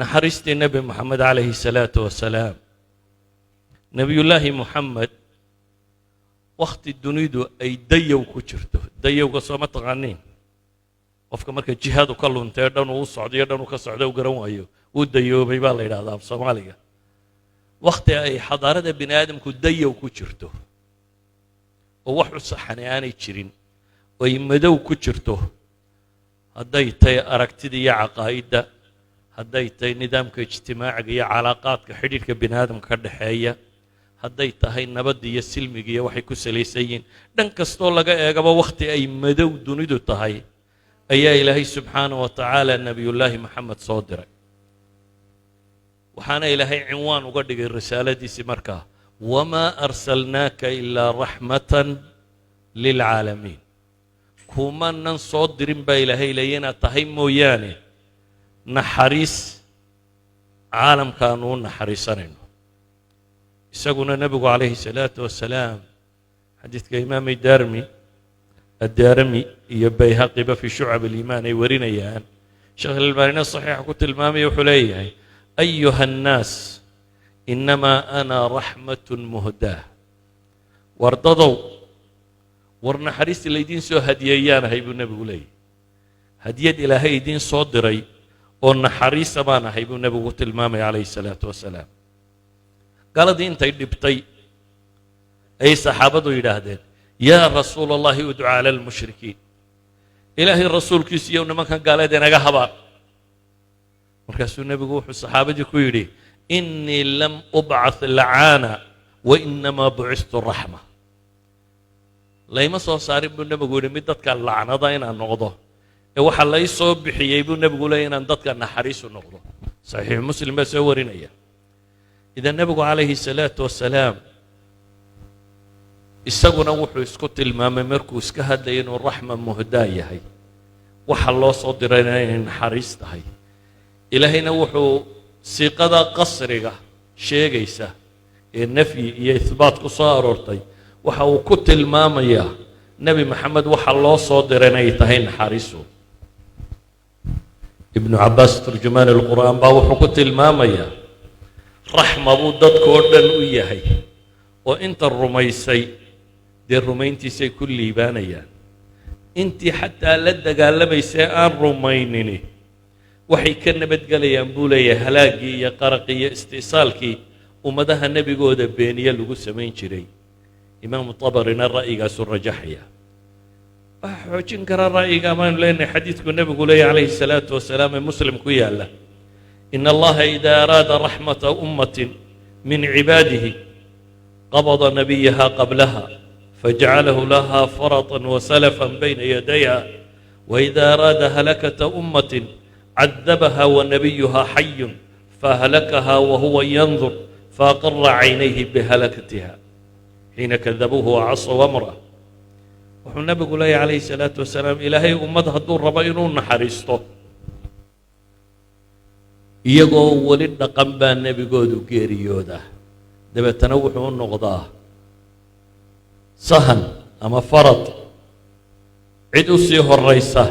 naxariistii nebi maxamed calayhi salaatu wasalaam nebiyullaahi moxamed wakhti dunidu ay dayow ku jirto dayowga sooma taqaaniin qofka marka jihaadu ka luntee dhan uu socdayo dhan uu ka socda u garan waayo uu dayoobay baa la yidhahdaa af soomaaliga wakhti ay xadaarada bini aadamku dayow ku jirto oo wax u saxani aanay jirin oo ay madow ku jirto hadday tahay aragtida iyo caqaa'idda hadday tahay nidaamka ijtimaaciga iyo calaaqaadka xidhiidhka bini aadamka ka dhexeeya hadday tahay nabadda iyo silmiga iyo waxay ku salaysan yihiin dhan kastoo laga eegaba wakhti ay madow dunidu tahay ayaa ilaahay subxaanahu wa tacaala nebiyullaahi moxamed soo diray waxaana ilaahay cinwaan uga dhigay risaaladiisii markaa wamaa arsalnaaka ilaa raxmatan lilcaalamiin kumanan soo dirin baa ilaahay leeya inaad tahay mooyaane naxariis caalamkaanu u naxariisanayno isaguna nebigu calayhi salaatu wasalaam xadiidka imaamay الدارمي iyo bayhaqiba fi shucab aliimaan ay warinayaan sheekh albaanina saxiixa ku tilmaamaya wuxuu leeyahay ayuha annaas inamaa ana raxmatun muhdaah wardadow war naxariista laydiin soo hadiyeeyaanahay buu nebigu leeyahay hadiyad ilaahay idiin soo diray oo naxariisa baan ahay buu nebigu ku tilmaamaya calayhi salaatu wasalaam galadii intay dhibtay ayay saxaabadu yidhaahdeen yaa rasuula allahi udcu cala almushrikiin ilaahay rasuulkiisa iyo nimankan gaaleed inaga habaan markaasuu nebigu wuxuu saxaabadii ku yidhi innii lam ubcath lacaana wa inamaa bucistu raxma layma soo saarin buu nebigu yidhi mid dadka lacnada inaan noqdo ee waxaa lay soo bixiyey buu nebigu leeyay inaan dadka naxariisu noqdo saxiix muslim baa soo warinaya idan nebigu calayhi salaatu wasalaam isaguna wuxuu isku tilmaamay markuu iska hadlayay inuu raxma muhdaa yahay waxa loo soo dirayna inay naxariis tahay ilaahayna wuxuu siiqada qasriga sheegaysa ee nafyi iyo ihbaat ku soo aroortay waxa uu ku tilmaamayaa nebi maxamed waxa loo soo diray inay tahay naxariisu ibnu cabbaas turjumaan alqur'aan baa wuxuu ku tilmaamayaa raxma buu dadkoo dhan u yahay oo inta rumaysay dee rumayntiisay ku liibaanayaan intii xataa la dagaalamaysay aan rumaynini waxay ka nabadgelayaan buu leeyahay halaaggii iyo qaraqii iyo istiisaalkii ummadaha nebigooda beeniye lagu samayn jiray imaamu tabarina ra'yigaasuu rajaxaya waxaa xoojin kara ra'yiga amaanu leenahay xadiidku nebigu leeyahy calayhi salaatu wasalaam ee muslim ku yaalla in allaha idaa araada raxmata ummatin min cibaadihi qabada nabiyaha qablaha فجعله لها فرطا وسلفا بين يديها وإذا أراد هلكة أمة عذبها ونبيها حي فهلكها وهو ينظر فأقر عينيه بهلكتها حين كذبوه وعصوا أمره والنبي يقول عليه الصلاة والسلام إلهي أمتها الدور ربينون حريصته يقول ولدنا قنبا النبي قودو كيريودا دبا تنوح النقضاه sahan ama farad cid u sii horaysa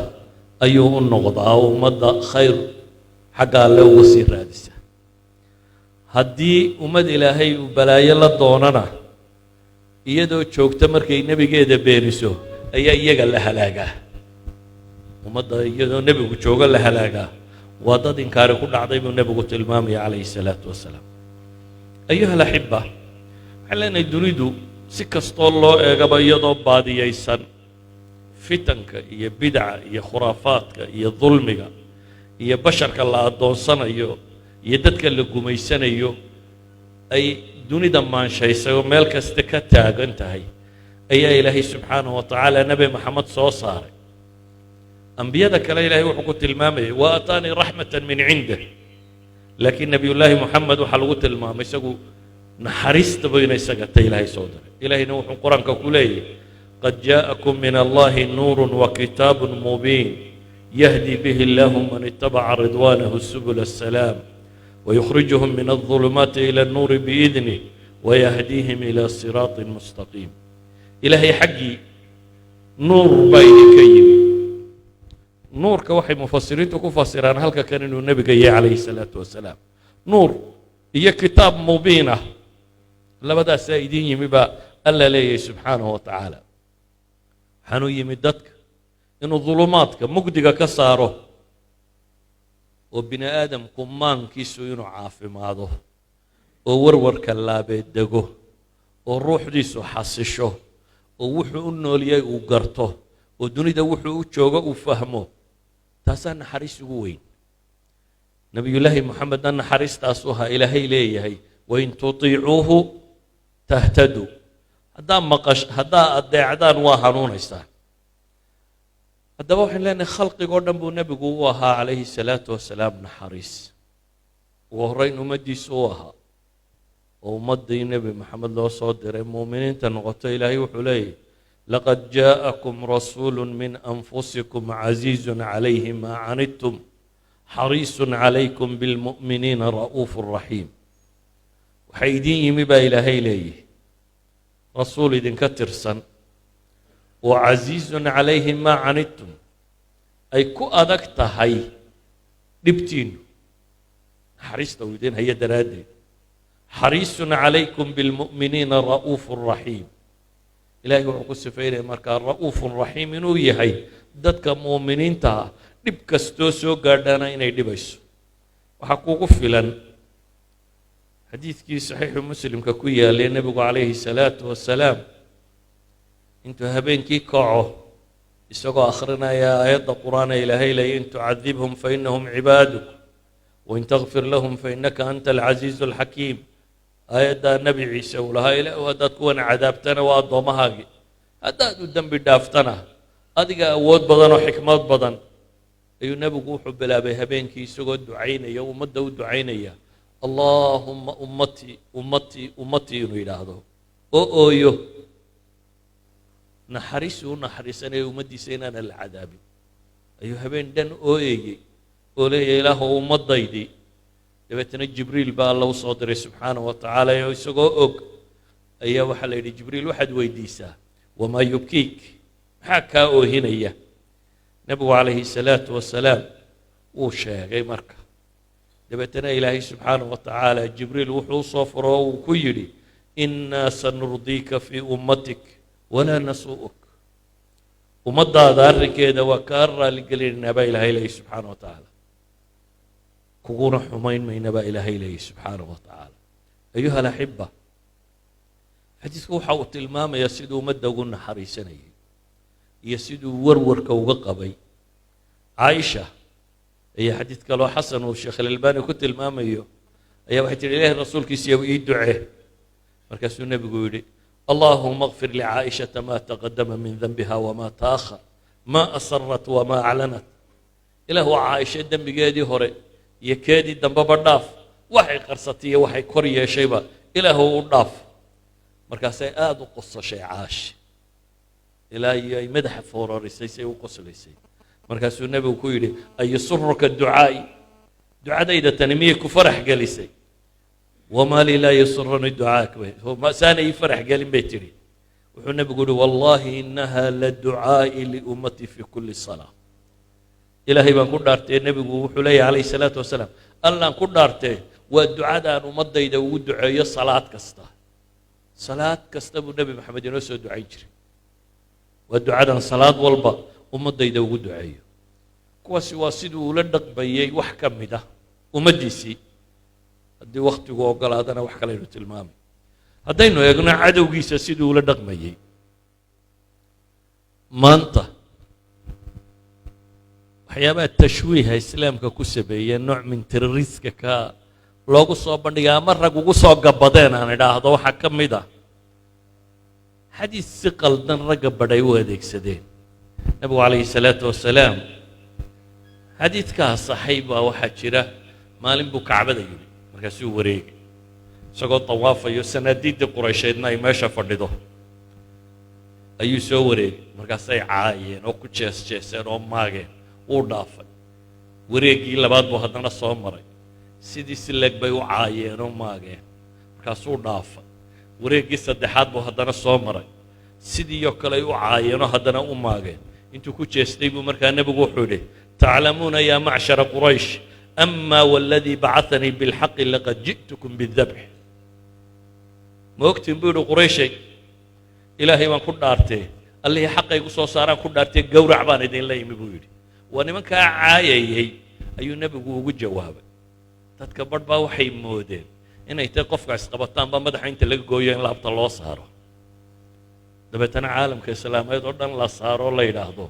ayuu u noqdaa oo ummadda khayr xagga alle uga sii raadisa haddii ummad ilaahay uu balaayo la doonana iyadoo joogta markay nebigeeda beeniso ayaa iyaga la halaagaa ummadda iyadoo nebigu jooga la halaagaa waa dad inkaari ku dhacday buu nebigu tilmaamaya calayhi salaatu wasalaam ayuha alaxiba waxaan leenahay dunidu si kastoo loo eegaba iyadoo baadiyaysan fitanka iyo bidca iyo khuraafaadka iyo dulmiga iyo basharka la addoonsanayo iyo dadka la gumaysanayo ay dunida maanshaysay oo meel kasta ka taagan tahay ayaa ilaahay subxaanahu wa tacaala nebi maxamed soo saaray ambiyada kale ilaahay wuxuu ku tilmaamayay wa ataanii raxmatan min cindah laakiin nebiyullaahi moxamed waxaa lagu tilmaamay isagu naxariistaba ina isaga ta ilaahay soo diray ilaahayna wuxuu qur-aanka ku leeyahy qad jaa'akum min allahi nuurun wa kitaabun mubiin yahdi bihi allahu man itabaca ridwaanahu subula asalaam ويخرجهم من الظلمات إلى النور بإذنه ويهديهم إلى صراط مستقيم إلهي حقي نور بين كيم نور كوحي مفسرين كفسران هل كان إنه النبي جاي عليه الصلاة والسلام نور هي كتاب مبينة لا بدأ سيدين يمبا ألا ليه سبحانه وتعالى حنو يمدتك إنه ظلماتك مقدقة كساره وبني آدم كمان كيسو ينو عافي ماضو وورور كلابي دقو والروح ديسو حاسشو ووحو انو ليه وقرتو ودوني دا وحو وشوغو وفهمو تاسا نحريس وين نبي الله محمد أن حريس تاسوها إلهي ليه وإن تطيعوه تهتدوا هدا مقش هدا الدعدان واهنون يستاهل haddaba waxaan leenahay khalqigoo dhan buu nebigu u ahaa calayhi salaatu wasalaam naxariis ugu horrayn ummaddiisu u ahaa oo ummaddii nebi maxamed loo soo diray muuminiinta noqoto ilaahay wuxuu leeyahy laqad jaa'akum rasuulu min anfusikum casiizun calayhi maa canidtum xariisun calaykum bilmu'miniina ra'uufu raxiim waxaa idin yimi baa ilaahay leeyihi rasuul idinka tirsan وعزيز عليه ما عنتم أي كو أدكت هاي دبتين حريص تودين هي درادي حريص عليكم بالمؤمنين رؤوف رحيم إلهي وقص فيه مركا رؤوف رحيم نوي هاي دتك مؤمنين تا دبكستوسو قردانا إني دبس وحقوق فلان حديث كي صحيح مسلم ككوية للنبي عليه الصلاة والسلام انتو هبينكي كعو اسقوا اخرنا يا ايات القران الهي لي ان تعذبهم فانهم عبادك وان تغفر لهم فانك انت العزيز الحكيم ايات النبي عيسى ولها الى وهذا كون عذابتنا واضمها هذا الذنب دافتنا اديك اود بدن وحكمات بدن اي النبي حب لا بهبينكي اسقوا دعينا يوم مدوا دعينا اللهم امتي امتي امتي الى هذا او يو نحرسه نحرسنا يومدي سيننا العذاب أيها بين دن أويجي أولي إله ومضيدي دبتنا جبريل با الله صادر سبحانه وتعالى يسقو أوك أيها وحلي جبريل واحد ويديسا وما يبكيك حكا هنا نبي عليه الصلاة والسلام وشا غير مركا دبتنا إلهي سبحانه وتعالى جبريل وحو صفره وكيري إنا سنرضيك في أمتك ولا نسوءك ومضى ذلك كذا وكرر لقليل نبا إله إليه سبحانه وتعالى كونا حمين من نبا إله إليه سبحانه وتعالى أيها الأحبة حديث حوت المام يسيدو مدى قلنا حريسني يسيدو ورور كوقبي عائشة هي حديث قالوا حسن والشيخ الألباني كنت المام أي واحد إليه الرسول كيسيوي دعاء مركز النبي يقول اللهم اغفر لعائشة ما تقدم من ذنبها وما تأخر ما أصرت وما أعلنت إله عائشة دم بجادي هوري يكادي دم ببرداف وحي قرصتي وحي كوريا شيبا إله وداف مركز آد قصة شيء عاش إلهي مدح فورا سي وقص ليسي مركز النبي وكيري أي يسرك الدعاء دعاء إذا تنميك فرح جلسي وما لي لا يسرني دعاءك هو ما ساني يفرح قال بيتري وحنا بيقولوا والله انها للدعاء لامتي في كل صلاه الهي بان كدارتي النبي وحلي عليه الصلاه والسلام الله كدارتي والدعاء ان امديده ودعيه صلاه كستا النبي محمد ينسو دعاء جري والدعاء ان صلاه والبا امديده ودعيه كواسي واسيدو ولا دقبيي wax kamida umadiisi haddii wakhtigu ogolaadana wax kale aynu tilmaamay haddaynu eegno cadowgiisa siduu ula dhaqmayey maanta waxyaabaha tashwiiha islaamka ku sameeyey nooc min terroriska ka loogu soo bandhigay ama rag ugu soo gabadeen aan idhaahdo waxaa ka mid ah xadiis si qaldan ragga badhay u adeegsadeen nabigu calayhi salaatu wasalaam xadiidkaa saxay baa waxaa jira maalin buu kacbada yimi markaasuu wareegay isagoo tawaafayo sanaadiiddii quraysheedna ay meesha fadhido ayuu soo wareegay markaasay caayeen oo ku jeesjeeseen oo maageen wuu dhaafay wareeggii labaad buu haddana soo maray sidii si leeg bay u caayeen oo maageen markaasuu dhaafay wareeggii saddexaad buu haddana soo maray sidiioo kale ay u caayeenoo haddana u maageen intuu ku jeestay buu markaa nebigu wuxuu yidhi taclamuuna yaa macshara quraysh ama waladii bacatanii bilxaqi laqad ji'tukum bidabx ma ogtiin buu yidhi qurayshay ilaahay baan ku dhaartee allihii xaqaygu soo saaraan ku dhaartee gowrac baan idinla yimi buu yidhi waa nimankaa caayayay ayuu nebigu ugu jawaabay dadka badh baa waxay moodeen inay tahay qofka isqabataanba madaxa inta laga gooyo in laabta loo saaro dabeetana caalamka islaameed oo dhan la saaro la yidhaahdo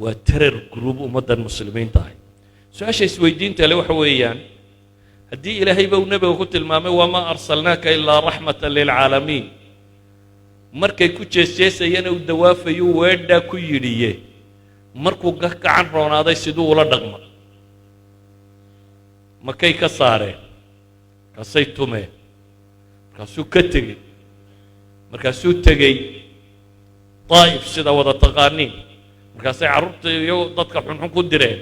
waa terar gruub ummaddan muslimiinta ahay su-aasha isweydiinta le waxa weeyaan haddii ilaahayba uu nebiga ku tilmaamay wamaa arsalnaaka ilaa raxmatan lilcaalamiin markay ku jeesjeesayana uu dawaafayu weedhaa ku yidhiye markuu gacan roonaaday siduu ula dhaqma makay ka saareen markaasay tumeen markaasuu ka tegey markaasuu tegey daa'if sida wada taqaaniin markaasay carruurta iyo dadka xunxun ku direen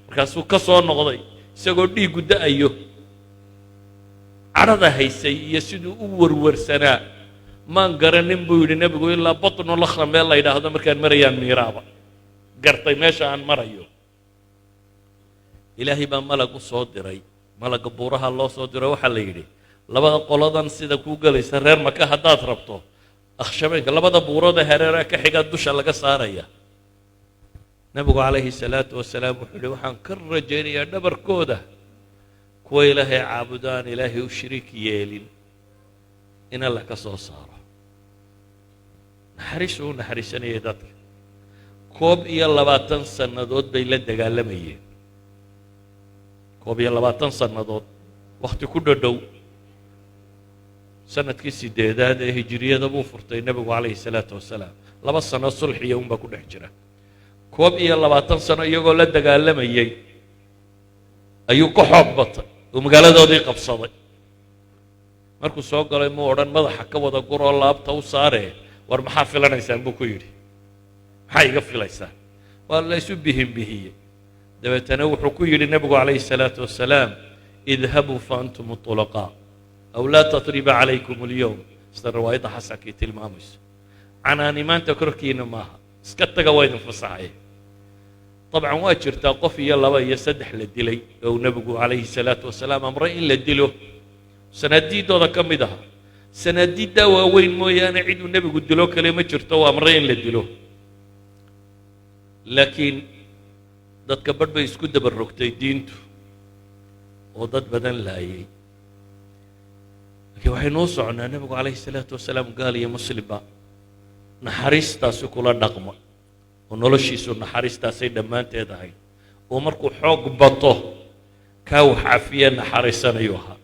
markaasuu ka soo noqday isagoo dhiiggu da'ayo cadhada haysay iyo siduu u warwarsanaa maan garanin buu yidhi nebigu ilaa batnu lakhra meel la yidhaahdo markaan marayaan miiraaba gartay meesha aan marayo ilaahay baa malag u soo diray malagga buuraha loo soo diro waxaa la yidhi labada qoladan sida kuu gelaysa reer maka haddaad rabto akhshabeenka labada buurooda hareeraha ka xiga dusha laga saaraya nebigu calayhi salaatu wasalaam wuxuu yidhi waxaan ka rajaynayaa dhabarkooda kuwa ilaahay caabudaan ilaahay u shiriik yeelin in alla ka soo saaro naxariisuu u naxariisanayay dadka 21 sannadood bay la dagaalamayeen 21 sannadood wakhti ku dhodhow sanadkii 8aad ee hijriyada buu furtay nebigu calayhi salaatu wasalaam 2 sano sulxiya unbaa ku dhex jira 21 sano iyagoo la dagaalamayay ayuu ka xoog batay oo magaaladoodii qabsaday markuu soo galay muu odhan madaxa ka wada guroo laabta u saaree war maxaa filanaysaan buu ku yidhi maxaa iga filaysaan waa la isu bihinbihiyey dabeetana wuxuu ku yidhi nebigu calayhi salaatu wasalaam idhabuu fa antum tulaqaa aw laa tatriba calaykum alyowm sida riwaayadda xasankii tilmaamayso canaani maanta korkiina maaha iska taga waa idin fasaxaya dabcan waa jirtaa qof iyo 2 iyo 3 la dilay oo nebigu calayhi salaatu wasalaam amray in la dilo sanaadiidooda ka mid aha sanaadiiddaa waaweyn mooyaane ciduu nebigu dilo kale ma jirto waa amray in la dilo laakiin dadka badh bay isku daba rogtay diintu oo dad badan laayay laakiin waxaynu u soconaa nebigu calayhi salaatu wasalaam gaal iyo muslimba naxariistaasi kula dhaqma oo noloshiisu naxariistaasay dhammaanteed ahayd oo markuu xoog bato kaa wax cafiya naxariisanayu ahaa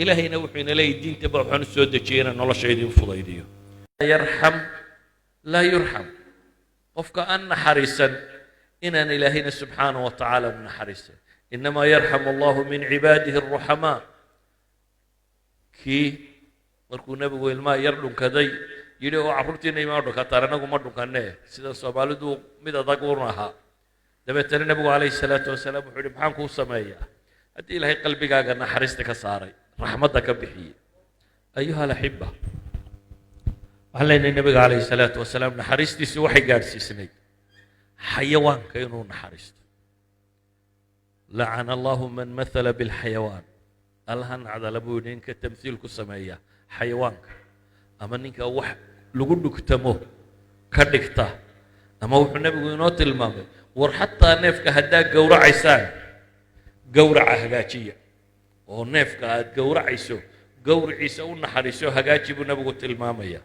ilaahayna wuxuu ina leeyahy diintaba waxaan u soo dejiyey inaan nolosha idin fudaydiyo yarxam laa yurxam qofka aan naxariisan inaan ilaahayna subxaanahu wa tacaala u naxariisan inamaa yarxamu allahu min cibaadihi aruxamaa kii markuu nebigu ilmaha yar dhunkaday yidhi oo carruurtiina imaa dhunkataan anagu ma dhunkanee sida soomaalidu mid adag un ahaa dabeetana nebigu calayhi salaatu wasalaam wuxuu yidhi maxaan kuu sameeyaa haddii ilaahay qalbigaaga naxariista ka saaray raxmadda ka bixiyey ayuha alaxiba waxaan leenahay nebiga calayhi salaatu wasalaam naxariistiisii waxay gaadhsiisnayd xayawaanka inuu naxariisto lacana allahu man mathala bilxayawaan allaha nacdala buu yidhi ninka tamhiil ku sameeya xayawaanka ama ninka wax lagu dhugtamo ka dhigta ama wuxuu nebigu inoo tilmaamay war xataa neefka haddaa gowracaysaan gowraca hagaajiya oo neefka aad gowracayso gowriciisa u naxariiso hagaaji buu nebigu tilmaamaya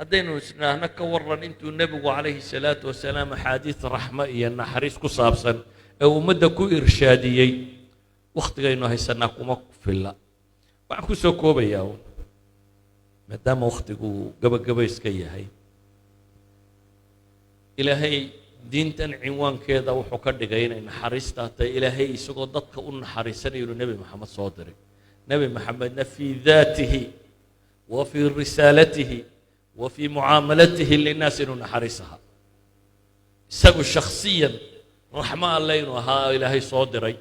haddaynu isnaahno ka waran intuu nebigu calayhi salaatu wasalaam axaadiis raxmo iyo naxariis ku saabsan ee ummadda ku irshaadiyey wakhtigaynu haysanaa kuma filla waxaan ku soo koobayaa maadaama wakhtigu gabagaba iska yahay ilaahay diintan cinwaankeeda wuxuu ka dhigay inay naxariistaa tahay ilaahay isagoo dadka u naxariisanayo inuu nebi maxamed soo diray nebi maxamedna fii daatihi wa fii risaalatihi wa fii mucaamalatihi linnaas inuu naxariisaha isagu shakhsiyan raxmo alle inuu ahaa ilaahay soo diray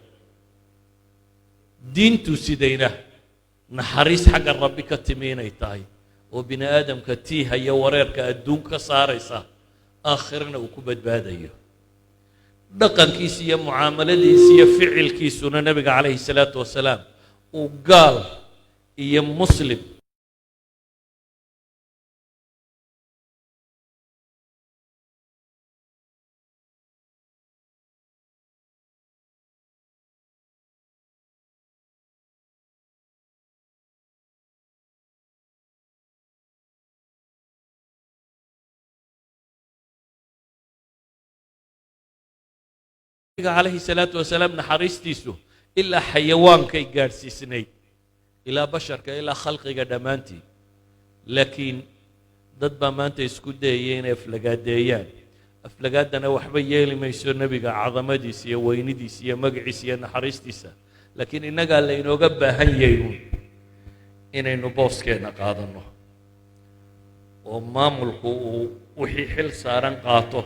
diintuu sidayna naxariis xagga rabbi ka timi inay tahay oo bini aadamka tiiha iyo wareerka adduun ka saaraysa aakhirana uu ku badbaadayo dhaqankiisa iyo mucaamaladiisa iyo ficilkiisuna nebiga calayhi salaatu wasalaam uu gaal iyo muslim عليه الصلاة والسلام نحرستيسو إلا حيوان كي قارسيسني إلا بشر كي إلا خلقي قدمانتي لكن ضد بامانتي اسكود ديين أفلقات ديان أفلقات دانا وحبا يالي ما يسور نبي عظمدي سيا ويندي سيا مقعي سيا نحرستيسا لكن إنا قال لي إنو قبا هنيون إنا إنو بوس كينا قادنو وما ملكو وحي حل ساران قاطو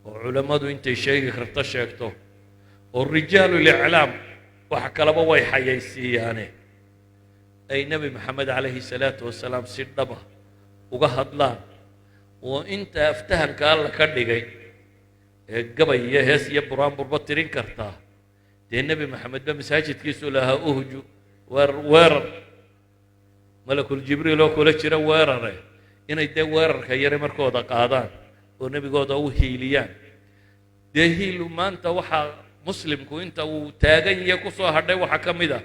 وعلماء انت شيء خرطة شيكتو والرجال الإعلام وحكى لبوي حييسي يعني أي نبي محمد عليه الصلاة والسلام سيدبه وقهد لان وانت افتهم قال لك كردقي قبل يهس يبران بربطرين كرتا دي النبي محمد بمساجد كيسو لها أهجو ور ملك الجبريل وكل شيء ورر إن يدي ورر خير مركوضة قادان ونبيقooda u hiiliyaan dee hiilu maanta waxa muslimku inta uu taagan yahay ku soo hadhay waxa ka mid ah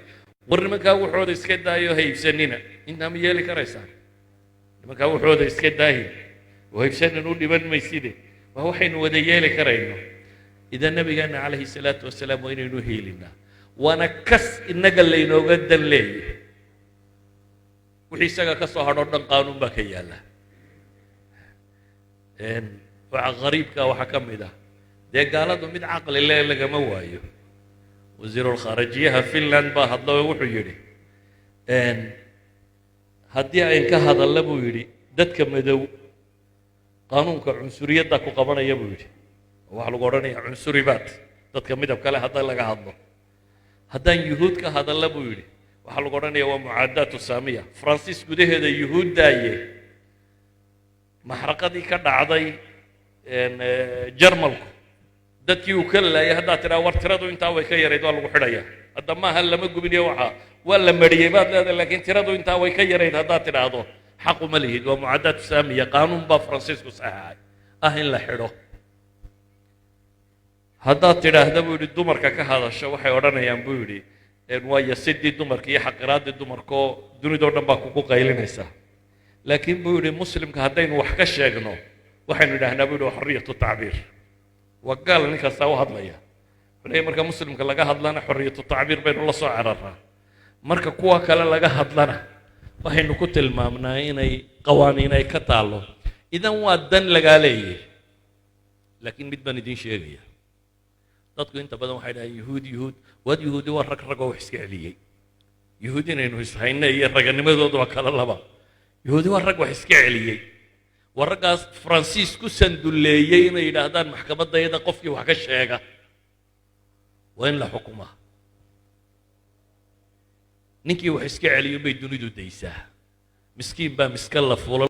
war nimankaa wuxooda iska daayo haybsanina intaa ma yeeli karaysaa nimankaa wuxooda iska daayo oo haybsanin u dhiban mayside waa waxaynu wada yeeli karayno idan nabigeena calayhi salaatu wasalaam waa inaynu hiilinaa waana kas innaga laynooga dan leeyahay wixii isaga ka soo hadho dhan qaanuun baa ka yaala غريبك وحكمده ده قالوا مد عقل الله لقى موايو وزير الخارجية فنلند با هذا وحو يري ان هدي ان كهذا الله بو يري ددك مدو قانونك عنصرية داكو قبانا يبو يري waxa lagu oranaya cunsuribaad dadka midab kale hadda laga hadlo haddaan yuhuudka hadalla buu yidhi waxa lagu oranaya waa mucaadaatu saamiya faransiis gudaheeda yuhuud daaye maxraqadii ka dhacday jarmalku dadkii uu ka laayay haddaa tiraa war tiradu intaa way ka yarayd waa lagu xidhaya hadda maaha lama gubinayo waxa waa la mariyey baad leedahay laakiin tiradu intaa way ka yarayd haddaa tidhaahdo xaqu ma lihid waa mucaadaatu saamiya qaanuun baa faransiisku saxaxay ah in la xidho haddaad tidhaahda buu yidhi dumarka ka hadasho waxay odhanayaan buu yidhi waayo sidii dumarka iyo xaqiraadii dumarkoo dunidoo dhan baa kugu qaylinaysaa laakiin buu yidhi muslimka haddaynu wax ka sheegno waxaynu idhahnaa buu yidhi waa xorriyatu tacbiir waa gaal nin kastaa u hadlaya wuxuu marka muslimka laga hadlana xorriyatu tacbiir baynu la soo cararaa marka kuwa kale laga hadlana waxaynu ku tilmaamnaa inay qawaaniin ay ka taallo idan waa dan lagaa leeyahay laakiin mid baan idiin sheegaya dadku inta badan waxay dhahaan yuhuud waad yuhuudi waa rag ragoo wax iska celiyey yuhuud inaynu ishayna iyo raganimadooda waa kala laba yuhuudi waa rag wax iska celiyey waa raggaas faransiis ku sandulleeyey inay yidhaahdaan maxkamaddayada qofkii wax ka sheega waa in la xukumaa ninkii wax iska celiyo bay dunidu daysaa miskiin baa miska la fuula